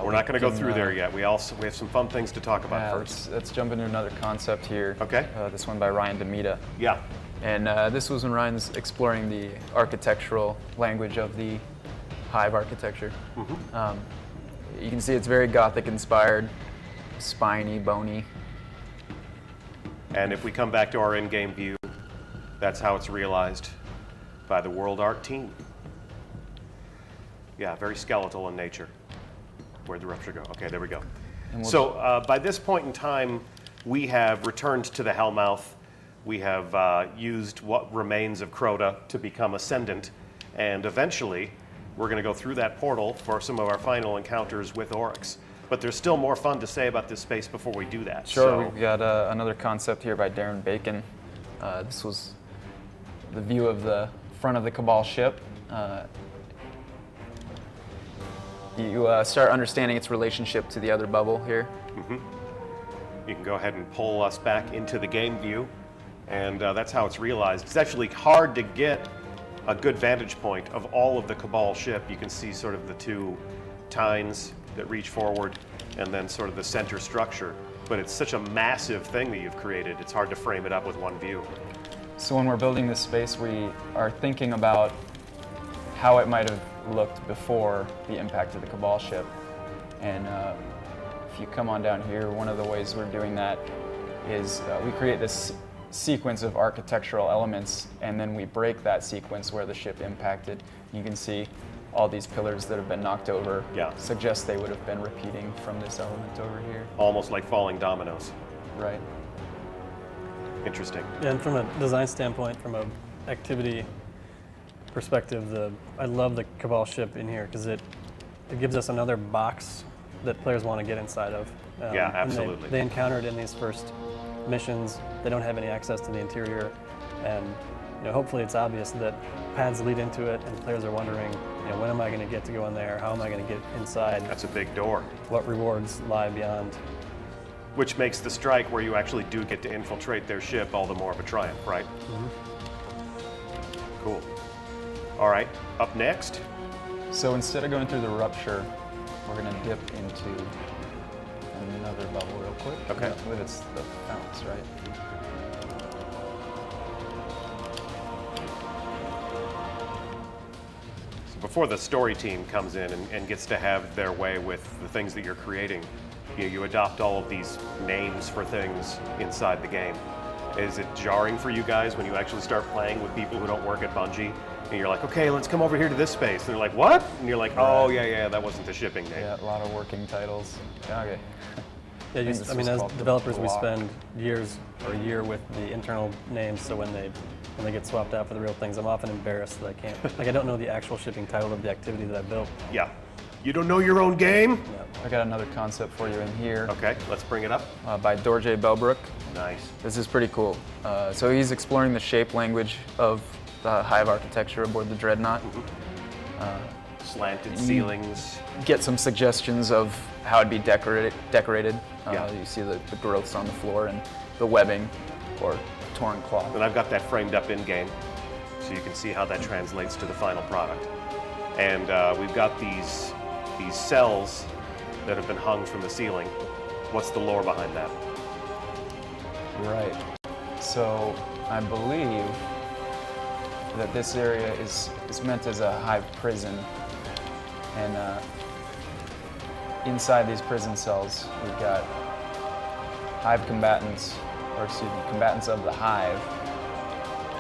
We're not going to go through there yet. We have some fun things to talk about first. Let's jump into another concept here. Okay. This one by Ryan Demita. Yeah. And this was when Ryan's exploring the architectural language of the Hive architecture. You can see it's very Gothic inspired, spiny, bony. And if we come back to our in-game view, That's how it's realized by the World Art team. Yeah, very skeletal in nature. Where'd the rupture go? Okay, there we go. So by this point in time, we have returned to the Hellmouth. We have used what remains of Crota to become Ascendant, and eventually we're going to go through that portal for some of our final encounters with Oryx. But there's still more fun to say about this space before we do that. Sure, So, we've got another concept here by Darren Bacon. This was the view of the front of the Cabal ship. You start understanding its relationship to the other bubble here. you can go ahead and pull us back into the game view, and that's how it's realized. It's actually hard to get a good vantage point of all of the Cabal ship. You can see sort of the two tines that reach forward and then sort of the center structure. But it's such a massive thing that you've created, it's hard to frame it up with one view. So when we're building this space, we are thinking about how it might have looked before the impact of the Cabal ship. And if you come on down here, one of the ways we're doing that is we create this sequence of architectural elements, and then we break that sequence where the ship impacted. You can see all these pillars that have been knocked over suggest they would have been repeating from this element over here. Almost like falling dominoes. Right. Interesting. And from a design standpoint, from a activity perspective, I love the Cabal ship in here because it gives us another box that players want to get inside of. Yeah, absolutely. They encounter it in these first missions. They don't have any access to the interior, and hopefully it's obvious that paths lead into it, and players are wondering, when am I going to get to go in there? How am I going to get inside? That's a big door. What rewards lie beyond? Which makes the strike where you actually do get to infiltrate their ship all the more of a triumph, right? Cool. All right, up next. So instead of going through the rupture, we're going to dip into another bubble real quick. Okay. I believe it's the founts, right? So before the story team comes in and gets to have their way with the things that you're creating, you adopt all of these names for things inside the game. Is it jarring for you guys when you actually start playing with people who don't work at Bungie? And you're like, okay, let's come over here to this space. And they're like, what? And you're like, oh, yeah, that wasn't the shipping name. Yeah, a lot of working titles. Yeah, okay. Yeah, think this as was called developers, the we block. spend years or a year with the internal names, so when they get swapped out for the real things, I'm often embarrassed that I can't, I don't know the actual shipping title of the activity that I built. Yeah. You don't know your own game? I got another concept for you in here Okay, let's bring it up. by Dorje Belbrook. Nice. This is pretty cool. So he's exploring the shape language of the hive architecture aboard the Dreadnought. Slanted ceilings. Get some suggestions of how it'd be decorated. Yeah. You see the growths on the floor and the webbing or torn cloth. And I've got that framed up in-game, so you can see how that translates to the final product. And we've got these cells that have been hung from the ceiling. What's the lore behind that? Right. So I believe that this area is meant as a hive prison, and inside these prison cells we've got hive combatants, or excuse me, combatants of the hive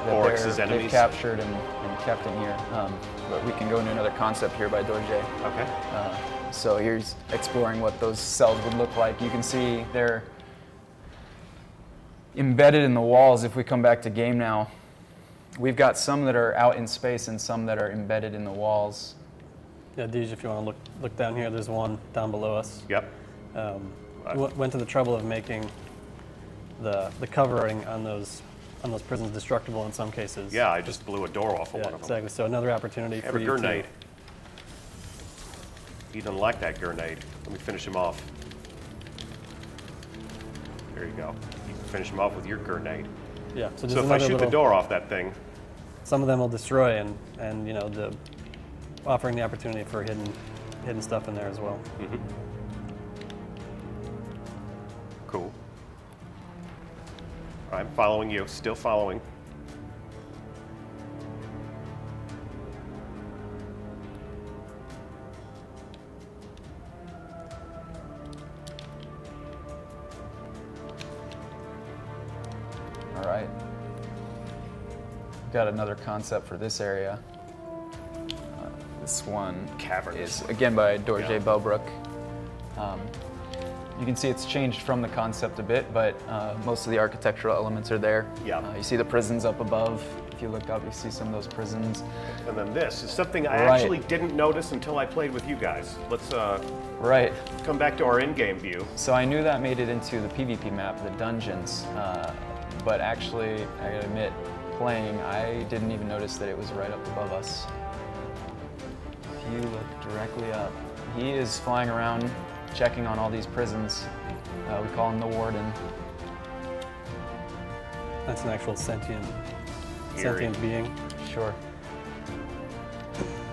that Oryx's they've enemies. captured and kept in here. But we can go into another concept here by Dorje. Okay. So here's exploring what those cells would look like. You can see they're embedded in the walls. If we come back to game now, we've got some that are out in space and some that are embedded in the walls. Yeah, Deej, if you want to look down here, there's one down below us. Yep. Went to the trouble of making the covering on those prisons destructible in some cases. Yeah, I just blew a door off of Yeah, one of them. exactly. So another opportunity Have for a you grenade. to. He doesn't like that grenade. Let me finish him off. There you go. You can finish him off with your grenade. Yeah. So just So if I another shoot the little- door off that thing, Some of them will destroy, and the offering the opportunity for hidden stuff in there as well. cool. I'm following you, still following. All right. We've got another concept for this area. This one Caverns. is again by Dorje Yeah. Bellbrook. You can see it's changed from the concept a bit, but most of the architectural elements are there. Yeah. You see the prisons up above. If you look up, you see some of those prisons. And then this is something I Right. actually didn't notice until I played with you guys. Let's Right. come back to our in-game view. So I knew that made it into the PvP map, the dungeons, but actually, I gotta admit, playing, I didn't even notice that it was right up above us. If you look directly up, he is flying around, checking on all these prisons. We call him the Warden. That's an actual sentient Eerie. being. Sure.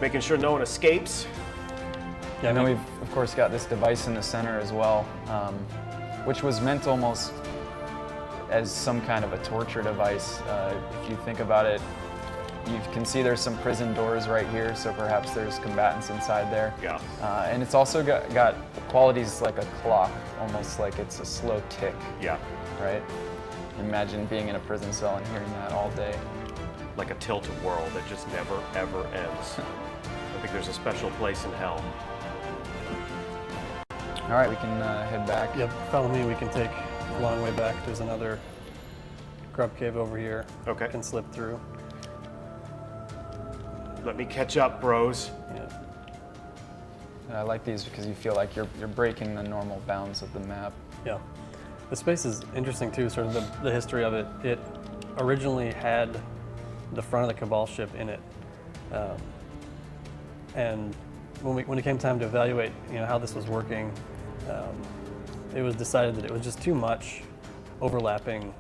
Making sure no one escapes. Yeah, And then we've, of course, got this device in the center as well, which was meant almost as some kind of a torture device. If you think about it, you can see there's some prison doors right here, so perhaps there's combatants inside there. Yeah. And it's also got qualities like a clock, almost like it's a slow tick, Yeah. right? Imagine being in a prison cell and hearing that all day. Like a tilt-a-whirl that just never, ever ends. I think there's a special place in hell. All right, we can head back. Yep, follow me. We can take a long way back. There's another grub cave over here. Okay. Can slip through. Let me catch up, bros. Yeah. I like these because you feel like you're breaking the normal bounds of the map. Yeah. The space is interesting too, sort of the history of it. It originally had the front of the Cabal ship in it. And when it came time to evaluate how this was working, it was decided that it was just too much overlapping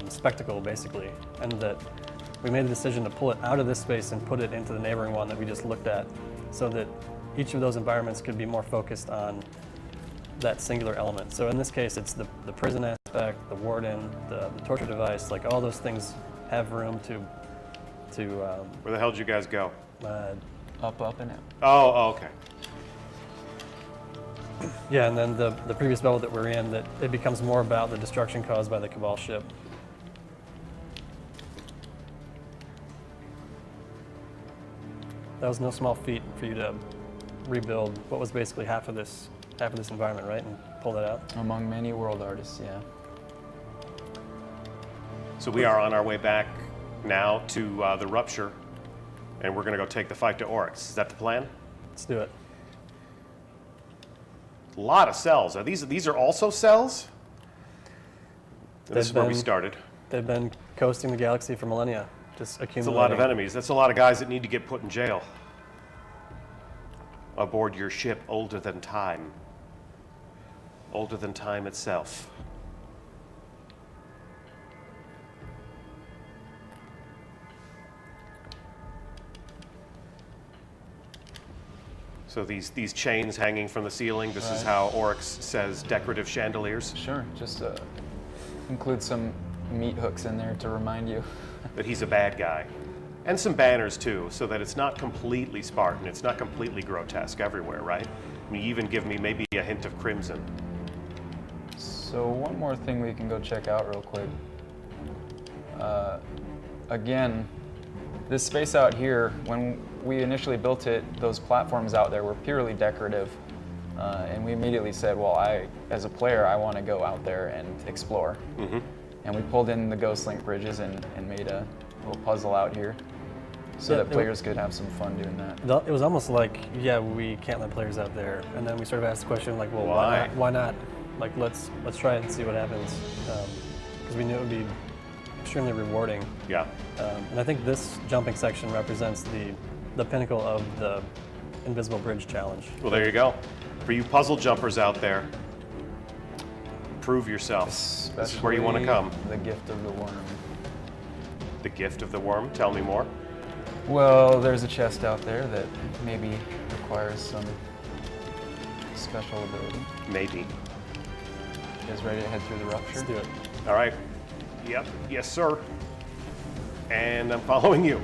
spectacle, basically, and that we made the decision to pull it out of this space and put it into the neighboring one that we just looked at, so that each of those environments could be more focused on that singular element. So in this case, it's the prison aspect, the warden, the torture device, like all those things have room to Where the hell did you guys go? Up, and out. Oh, okay. yeah, and then the previous level that we're in, that it becomes more about the destruction caused by the Cabal ship. That was no small feat for you to rebuild what was basically half of this environment, right, and pull that out. Among many world artists, yeah. So we are on our way back now to the Rupture, and we're going to go take the fight to Oryx. Is that the plan? Let's do it. A lot of cells. These are also cells? This is where we been- started. They've been coasting the galaxy for millennia, just accumulating. It's a lot of enemies. That's a lot of guys that need to get put in jail. Aboard your ship older than time. Older than time itself. So these chains hanging from the ceiling, this is Right. how Oryx says decorative chandeliers, Sure, just include some meat hooks in there to remind you. that he's a bad guy. And some banners too, so that it's not completely Spartan, it's not completely grotesque everywhere, right? I mean, you even give me maybe a hint of crimson. So one more thing we can go check out real quick. Again, this space out here, when we initially built it, those platforms out there were purely decorative. And we immediately said, well, as a player, I want to go out there and explore. Mm-hmm. And we pulled in the Ghost Link bridges and made a little puzzle out here so Yeah, that players could have some fun doing that. It was almost like, yeah, we can't let players out there, and then we sort of asked the question, like, well, Why? why not? Like, let's try it and see what happens, because we knew it would be extremely rewarding. Yeah. And I think this jumping section represents the pinnacle of the Invisible Bridge challenge. Well, there you go. For you puzzle jumpers out there, prove yourself. This is where you want to come. The gift of the worm. The gift of the worm. Tell me more. Well, there's a chest out there that maybe requires some special ability. Maybe. You guys ready to head through the rupture? Let's do it. All right. Yep. Yes, sir. And I'm following you.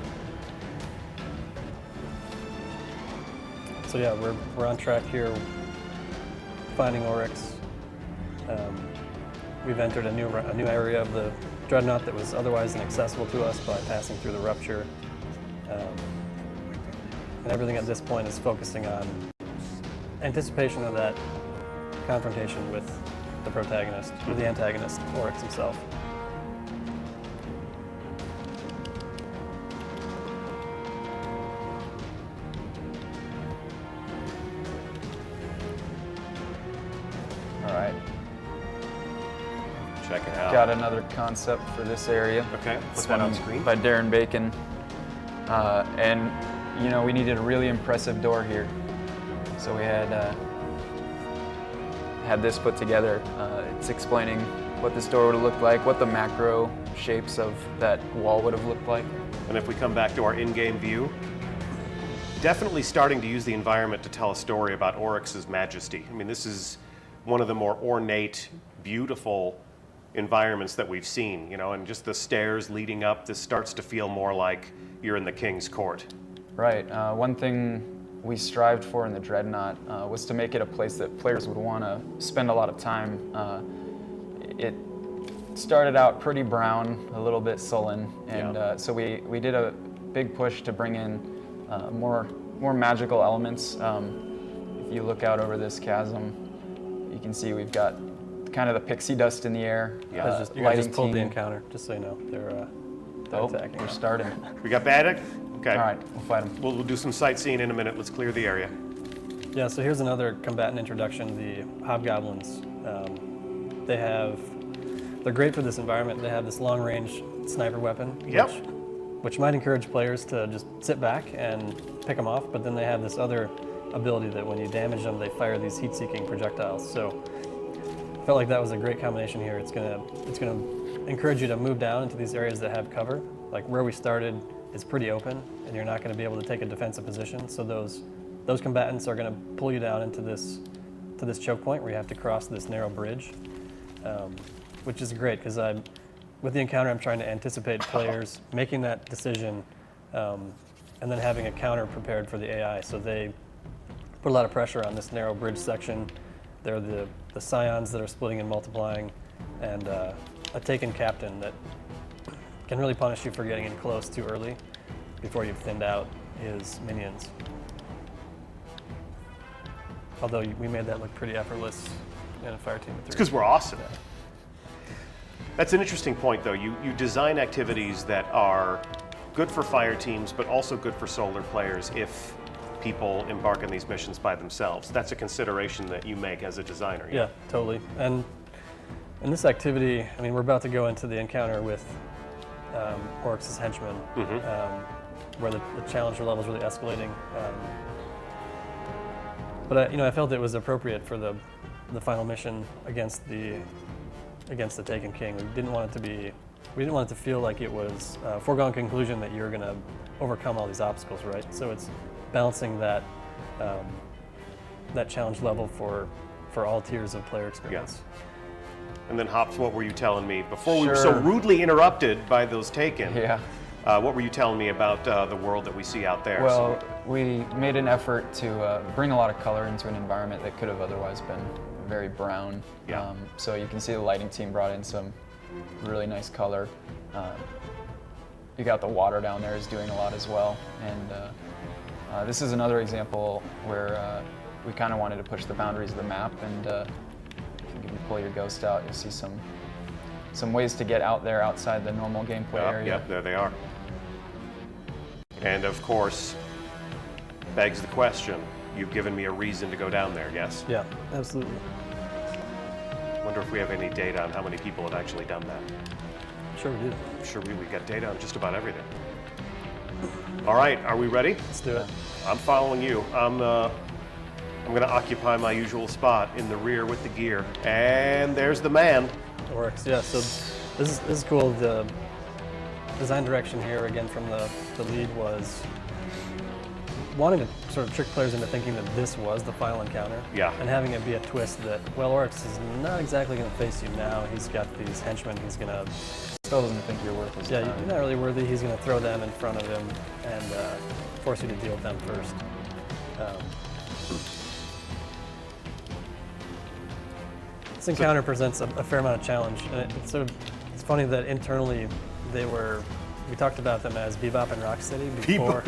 So yeah, we're on track here, finding Oryx. We've entered a new area of the Dreadnought that was otherwise inaccessible to us by passing through the rupture. And everything at this point is focusing on anticipation of that confrontation with the protagonist, or the antagonist, Oryx himself. All right. Check it out. Got another concept for this area. Okay, put This that on one screen. by Darren Bacon. And you know, we needed a really impressive door here. So we had this put together. It's explaining what this door would have looked like, what the macro shapes of that wall would have looked like. And if we come back to our in-game view, definitely starting to use the environment to tell a story about Oryx's majesty. I mean, this is one of the more ornate, beautiful environments that we've seen, you know, and just the stairs leading up, this starts to feel more like you're in the king's court. Right. One thing we strived for in the Dreadnought was to make it a place that players would want to spend a lot of time. It started out pretty brown, a little bit sullen, and so we did a big push to bring in more magical elements. If you look out over this chasm, you can see we've got kind of the pixie dust in the air. Yeah, you guys just pulled the encounter, just so you know. They're attacking. We're starting. We got Baddock? Okay. All right, we'll fight them. We'll do some sightseeing in a minute. Let's clear the area. Yeah, so here's another combatant introduction, the Hobgoblins. They're great for this environment. They have this long-range sniper weapon, which might encourage players to just sit back and pick them off, but then they have this other ability that when you damage them, they fire these heat-seeking projectiles. So I felt like that was a great combination here. It's gonna encourage you to move down into these areas that have cover. Like where we started is pretty open, and you're not going to be able to take a defensive position. So those combatants are going to pull you down into this choke point where you have to cross this narrow bridge, which is great because with the encounter I'm trying to anticipate players making that decision, and then having a counter prepared for the AI. So they put a lot of pressure on this narrow bridge section. They're the scions that are splitting and multiplying, and a taken captain that can really punish you for getting in close too early before you've thinned out his minions. Although we made that look pretty effortless in a fire team of 3. It's because we're awesome. That's an interesting point, though. You design activities that are good for fire teams, but also good for solar players if people embark on these missions by themselves. That's a consideration that you make as a designer. Yeah, totally. And in this activity, I mean, we're about to go into the encounter with Oryx's henchmen, where the challenger level is really escalating. But I felt it was appropriate for the final mission against the Taken King. We didn't want it to feel like it was a foregone conclusion that you're going to overcome all these obstacles, right? So it's balancing that challenge level for all tiers of player experience. Yeah. And then Hops, what were you telling me before we were so rudely interrupted by those Taken? Yeah. What were you telling me about the world that we see out there? Well, we made an effort to bring a lot of color into an environment that could have otherwise been very brown. Yeah. So you can see the lighting team brought in some really nice color. You got the water down there is doing a lot as well. And this is another example where we kind of wanted to push the boundaries of the map. And if you pull your ghost out, you'll see some ways to get out there outside the normal gameplay area. Yep, there they are. And of course, begs the question, you've given me a reason to go down there, yes? Yeah, absolutely. Wonder if we have any data on how many people have actually done that. Sure we do. Sure, we got data on just about everything. All right, are we ready? Let's do it. I'm following you. I'm going to occupy my usual spot in the rear with the gear. And there's the man. Oryx, yeah. So this is cool. The design direction here, again, from the lead was wanting to sort of trick players into thinking that this was the final encounter. Yeah. And having it be a twist that, well, Oryx is not exactly going to face you now. He's got these henchmen. He's going to... Still doesn't think you're worth his time. You're not really worthy. He's going to throw them in front of him and force you to deal with them first. This encounter presents a fair amount of challenge, and it's funny that internally we talked about them as Bebop and Rocksteady before.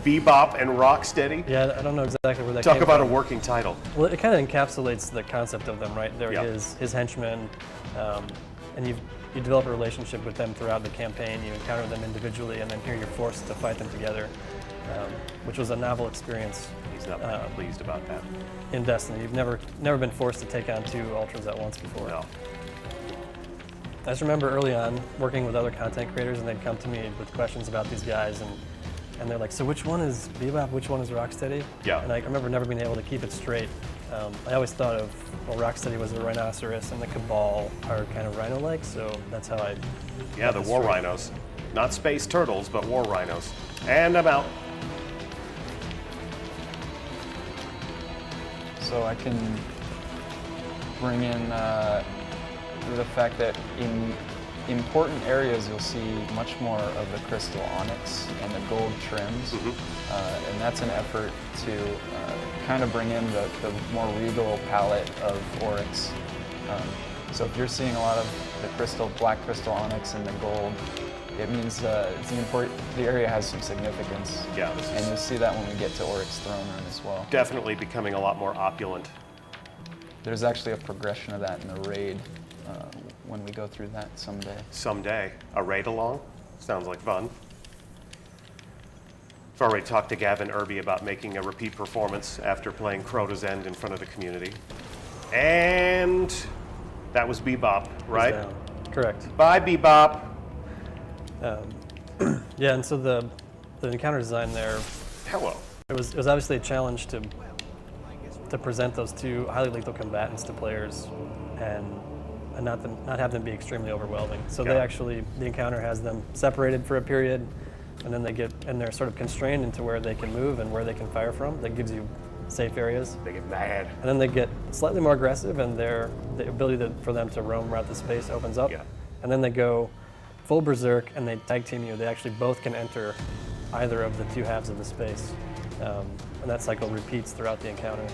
Bebop and Rocksteady. Yeah, I don't know exactly where that Talk came about from. a working title. Well, it kind of encapsulates the concept of them, right? They're Yeah. his henchmen, and you develop a relationship with them throughout the campaign. You encounter them individually, and then here you're forced to fight them together, which was a novel experience. He's not pleased about that. In Destiny, you've never been forced to take on two ultras at once before. No. I just remember early on working with other content creators, and they'd come to me with questions about these guys, and they're like, "So which one is Bebop? Which one is Rocksteady?" Yeah. And I remember never being able to keep it straight. I always thought of, well, Rocksteady was a rhinoceros, and the Cabal are kind of rhino-like, so that's how I. Yeah, got the this war straight. rhinos. Not space turtles, but war rhinos. And I'm out. So I can bring in the fact that in important areas you'll see much more of the crystal onyx and the gold trims, and that's an effort to kind of bring in the more regal palette of Oryx. So if you're seeing a lot of the black crystal onyx and the gold, it means the area has some significance. Yeah, and you'll see that when we get to Oryx Throne Room as well. Definitely becoming a lot more opulent. There's actually a progression of that in the raid when we go through that someday. Someday. A raid along? Sounds like fun. I've already talked to Gavin Irby about making a repeat performance after playing Crota's End in front of the community. And that was Bebop, right? Down. Correct. Bye, Bebop. Yeah, and so the encounter design there, Hello. it was obviously a challenge to present those two highly lethal combatants to players, and not have them be extremely overwhelming. So Yeah. the encounter has them separated for a period, and then they're sort of constrained into where they can move and where they can fire from. That gives you safe areas. They get mad. And then they get slightly more aggressive, and the ability for them to roam around the space opens up. Yeah. And then they go full berserk, and they tag team you. They actually both can enter either of the two halves of the space. And that cycle repeats throughout the encounter.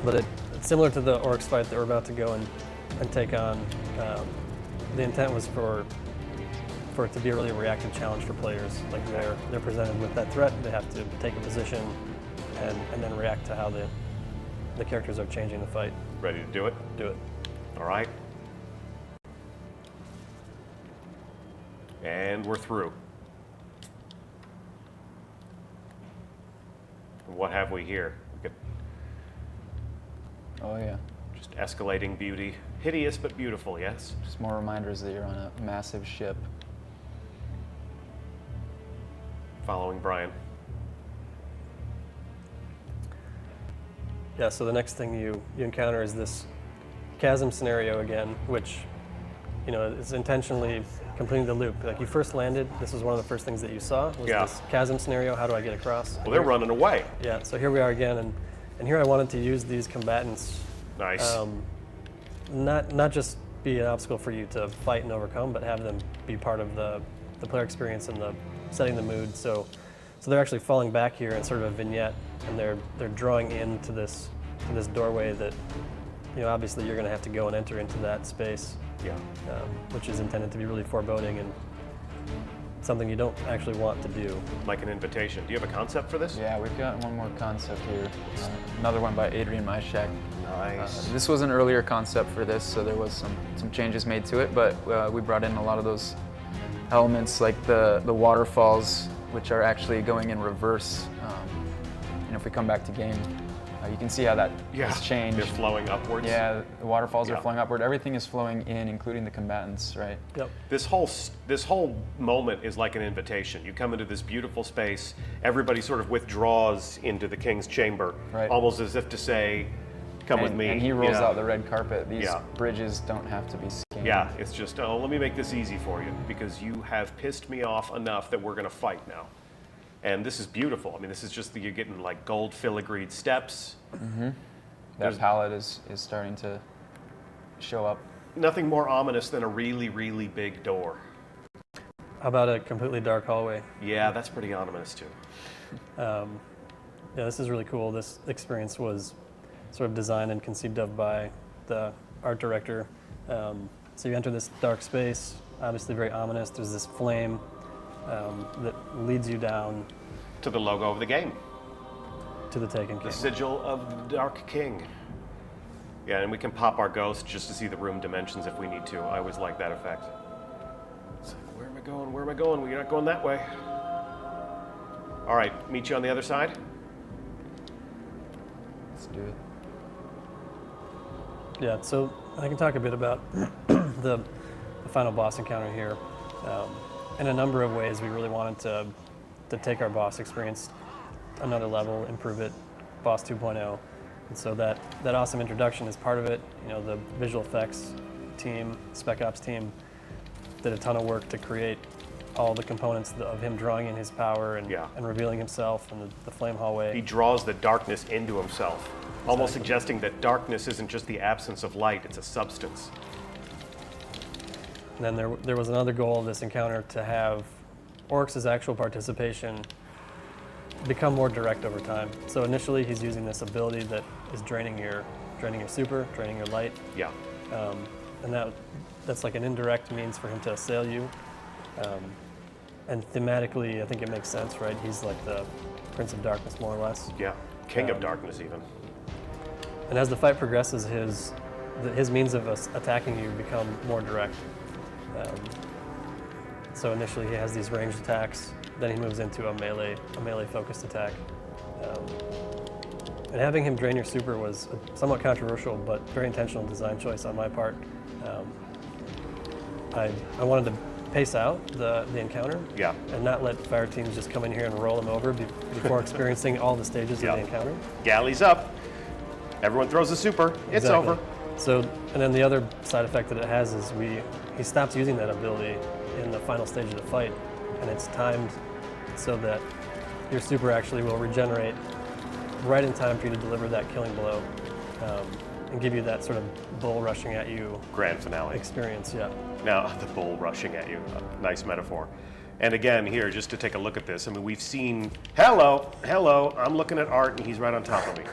But it's similar to the Oryx fight that we're about to go and take on. The intent was for it to be a really reactive challenge for players. Like they're presented with that threat, they have to take a position and then react to how the characters are changing the fight. Ready to do it? Do it. All right. And we're through. And what have we here? We got Oh yeah, just escalating beauty. Hideous but beautiful, yes? just more reminders that you're on a massive ship. Following Brian. Yeah, so the next thing you encounter is this chasm scenario again, which, is intentionally completing the loop. Like you first landed, this was one of the first things that you saw, was Yeah. this chasm scenario, how do I get across? Well, they're running away. Yeah, so here we are again, and here I wanted to use these combatants, Nice. not just be an obstacle for you to fight and overcome, but have them be part of the player experience and the setting the mood. So they're actually falling back here in sort of a vignette, and they're drawing into this doorway that, obviously you're going to have to go and enter into that space, Yeah. which is intended to be really foreboding and something you don't actually want to do. Like an invitation. Do you have a concept for this? Yeah, we've got one more concept here. Another one by Adrian Myshak. Nice. This was an earlier concept for this, so there was some changes made to it, but we brought in a lot of those elements like the waterfalls, which are actually going in reverse. And if we come back to game, you can see how that has changed. They're flowing upwards. Yeah, the waterfalls Yeah. are flowing upward. Everything is flowing in, including the combatants, right? Yep. This whole moment is like an invitation. You come into this beautiful space, everybody sort of withdraws into the king's chamber, Right. almost as if to say, come with me. And he rolls out the red carpet. These Yeah. bridges don't have to be scanned. Yeah, it's just, oh, let me make this easy for you because you have pissed me off enough that we're going to fight now. And this is beautiful. I mean, this is just you're getting like gold filigreed steps. That palette is starting to show up. Nothing more ominous than a really, really big door. How about a completely dark hallway? Yeah, that's pretty ominous too. Yeah, this is really cool. This experience was sort of designed and conceived of by the art director. So you enter this dark space, obviously very ominous. There's this flame that leads you down To the logo of the game. to the Taken King. The sigil of the Dark King. Yeah, and we can pop our ghost just to see the room dimensions if we need to. I always like that effect. So where am I going? Where am I going? We're not going that way. All right, meet you on the other side. Let's do it. Yeah, so I can talk a bit about the final boss encounter here. In a number of ways, we really wanted to take our boss experience another level, improve it, boss 2.0. And so that awesome introduction is part of it. You know, the visual effects team, Spec Ops team, did a ton of work to create all the components of him drawing in his power and revealing himself and the flame hallway. He draws the darkness into himself, almost Exactly. suggesting that darkness isn't just the absence of light, it's a substance. And then there was another goal of this encounter to have Oryx's actual participation become more direct over time. So initially he's using this ability that is draining your super, draining your light, Yeah. and that's like an indirect means for him to assail you. And thematically, I think it makes sense, right? He's like the Prince of Darkness, more or less. Yeah. King of Darkness, even. And as the fight progresses, his means of attacking you become more direct. So initially he has these ranged attacks, then he moves into a melee focused attack. And having him drain your super was a somewhat controversial, but very intentional design choice on my part. I wanted to pace out the encounter Yeah. and not let fire teams just come in here and roll him over before experiencing all the stages of the encounter. Galley's up. Everyone throws a super. It's Exactly. over. So, and then the other side effect that it has is he stops using that ability in the final stage of the fight, and it's timed so that your super actually will regenerate right in time for you to deliver that killing blow, and give you that sort of bull rushing at you Grand finale. experience. Yeah. Now, the bull rushing at you. Nice metaphor. And again, here, just to take a look at this, I mean, we've seen, hello, I'm looking at art and he's right on top of me.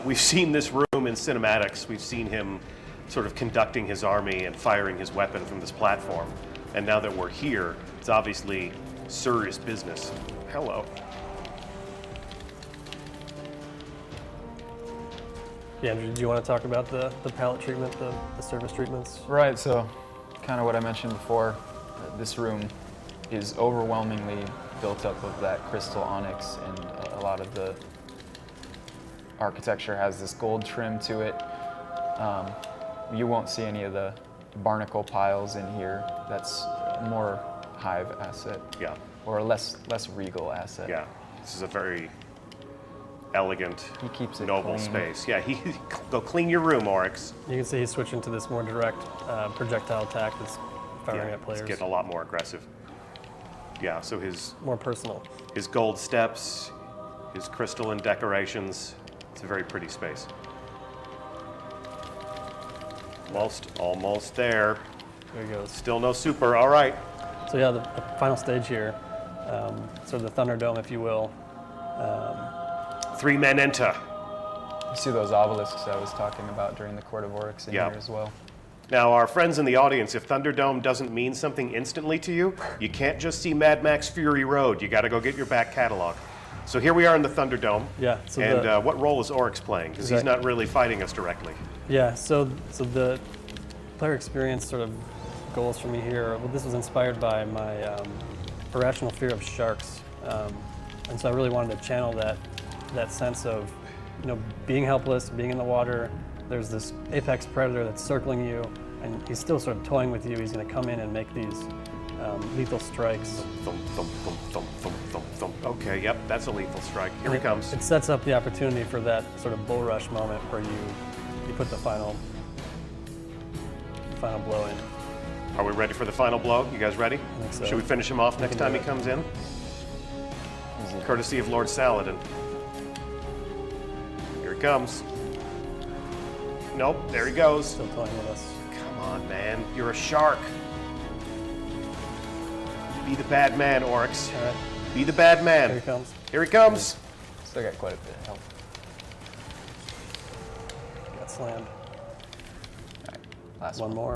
We've seen this room in cinematics. We've seen him sort of conducting his army and firing his weapon from this platform. And now that we're here, it's obviously serious business. Hello. Yeah, Andrew, do you want to talk about the palette treatment, the surface treatments? Right, so kind of what I mentioned before, this room is overwhelmingly built up of that crystal onyx, and a lot of the architecture has this gold trim to it. You won't see any of the barnacle piles in here. That's more Hive asset. Yeah. Or a less regal asset. Yeah. This is a very elegant, He keeps it noble clean. space. Yeah, go clean your room, Oryx. You can see he's switching to this more direct projectile attack that's firing at players. It's getting a lot more aggressive. Yeah, so his More personal. gold steps, his crystalline decorations. It's a very pretty space. Almost there. There he goes. Still no super. All right. So yeah, the final stage here, sort of the Thunderdome, if you will. 3 men enter. You see those obelisks I was talking about during the Court of Oryx in Yeah. here as well. Now, our friends in the audience, if Thunderdome doesn't mean something instantly to you, you can't just see Mad Max Fury Road. You got to go get your back catalog. So here we are in the Thunderdome. Yeah. So And what role is Oryx playing? Because he's Exactly. not really fighting us directly. yeah. So the player experience sort of goals for me here. Well, this was inspired by my irrational fear of sharks, and so I really wanted to channel that sense of, being helpless, being in the water. There's this apex predator that's circling you, and he's still sort of toying with you. He's going to come in and make these lethal strikes. Thump, thump, thump, thump, thump, thump, thump. Okay, yep, that's a lethal strike. Here he comes. It sets up the opportunity for that sort of bull rush moment where you put the final blow in. Are we ready for the final blow? You guys ready? I think so. Should we finish him off next can do time he it. comes in? Easy. Courtesy of Lord Saladin. Here he comes. Nope, there he goes. Still toying with us. Come on, man. You're a shark. Be the bad man, Oryx. All right, Be the bad here man. he comes. Here he comes. Still got quite a bit of health. Got slammed. All right, last One one. more.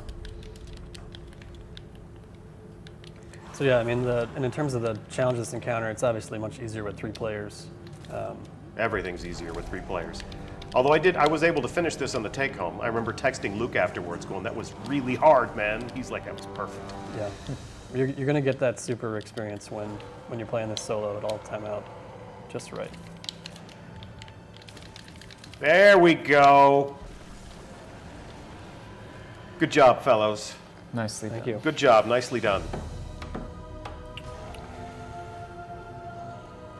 So yeah, I mean, and in terms of the challenges to encounter, it's obviously much easier with 3 players. Everything's easier with 3 players. Although I was able to finish this on the take home. I remember texting Luke afterwards going, that was really hard, man. He's like, that was perfect. Yeah, you're going to get that super experience when you're playing this solo. It'll all time out just right. There we go. Good job, fellows. Nicely Thank done. you. Good job, nicely done.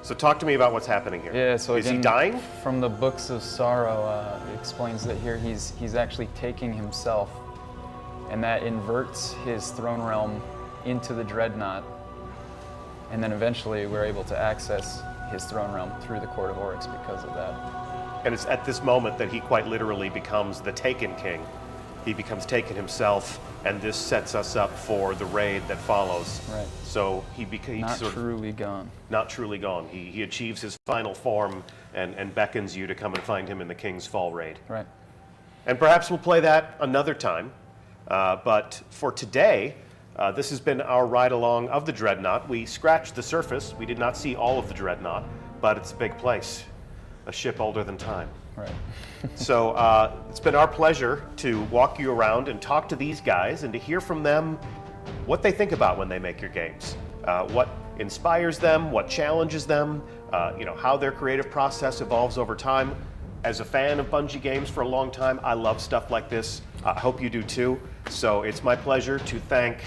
So talk to me about what's happening here. Yeah, so Is he again, dying? From the Books of Sorrow, it explains that here he's actually taking himself, and that inverts his throne realm into the Dreadnought, and then eventually we're able to access his throne realm through the Court of Oryx because of that. And it's at this moment that he quite literally becomes the Taken King. He becomes Taken himself, and this sets us up for the raid that follows. Right. So he becomes Not truly gone. not truly gone. He achieves his final form and beckons you to come and find him in the King's Fall raid. Right. And perhaps we'll play that another time. But for today, this has been our ride along of the Dreadnought. We scratched the surface. We did not see all of the Dreadnought, but it's a big place, a ship older than time. Right. So it's been our pleasure to walk you around and talk to these guys and to hear from them what they think about when they make your games, what inspires them, what challenges them, how their creative process evolves over time. As a fan of Bungie games for a long time, I love stuff like this. I hope you do too. So it's my pleasure to thank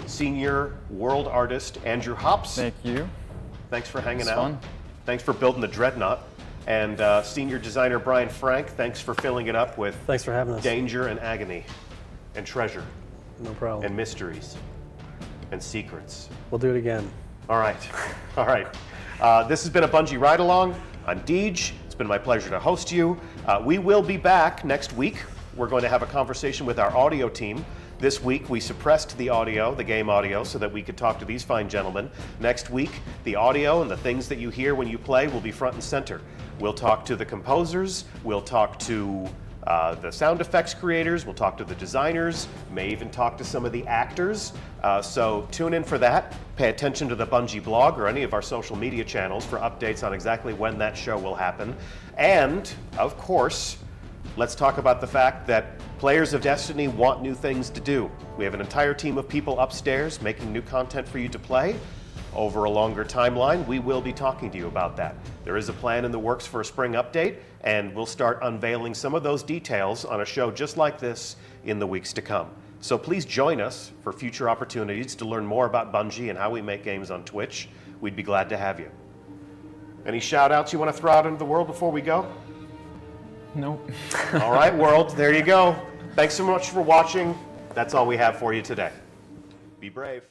senior world artist Andrew Hops. Thank you. Thanks for hanging It's out. fun. Thanks for building the Dreadnought. And senior designer Brian Frank, thanks for filling it up with Thanks for having us. danger and agony and treasure No problem. and mysteries and secrets. We'll do it again. All right. All right. This has been a Bungie Ride Along. I'm Deej. It's been my pleasure to host you. We will be back next week. We're going to have a conversation with our audio team. This week, we suppressed the audio, the game audio, so that we could talk to these fine gentlemen. Next week, the audio and the things that you hear when you play will be front and center. We'll talk to the composers, we'll talk to the sound effects creators, we'll talk to the designers, may even talk to some of the actors. So tune in for that. Pay attention to the Bungie blog or any of our social media channels for updates on exactly when that show will happen. And, of course, let's talk about the fact that players of Destiny want new things to do. We have an entire team of people upstairs making new content for you to play. Over a longer timeline, we will be talking to you about that. There is a plan in the works for a spring update, and we'll start unveiling some of those details on a show just like this in the weeks to come. So please join us for future opportunities to learn more about Bungie and how we make games on Twitch. We'd be glad to have you. Any shout outs you want to throw out into the world before we go? Nope. All right, world, there you go. Thanks so much for watching. That's all we have for you today. Be brave.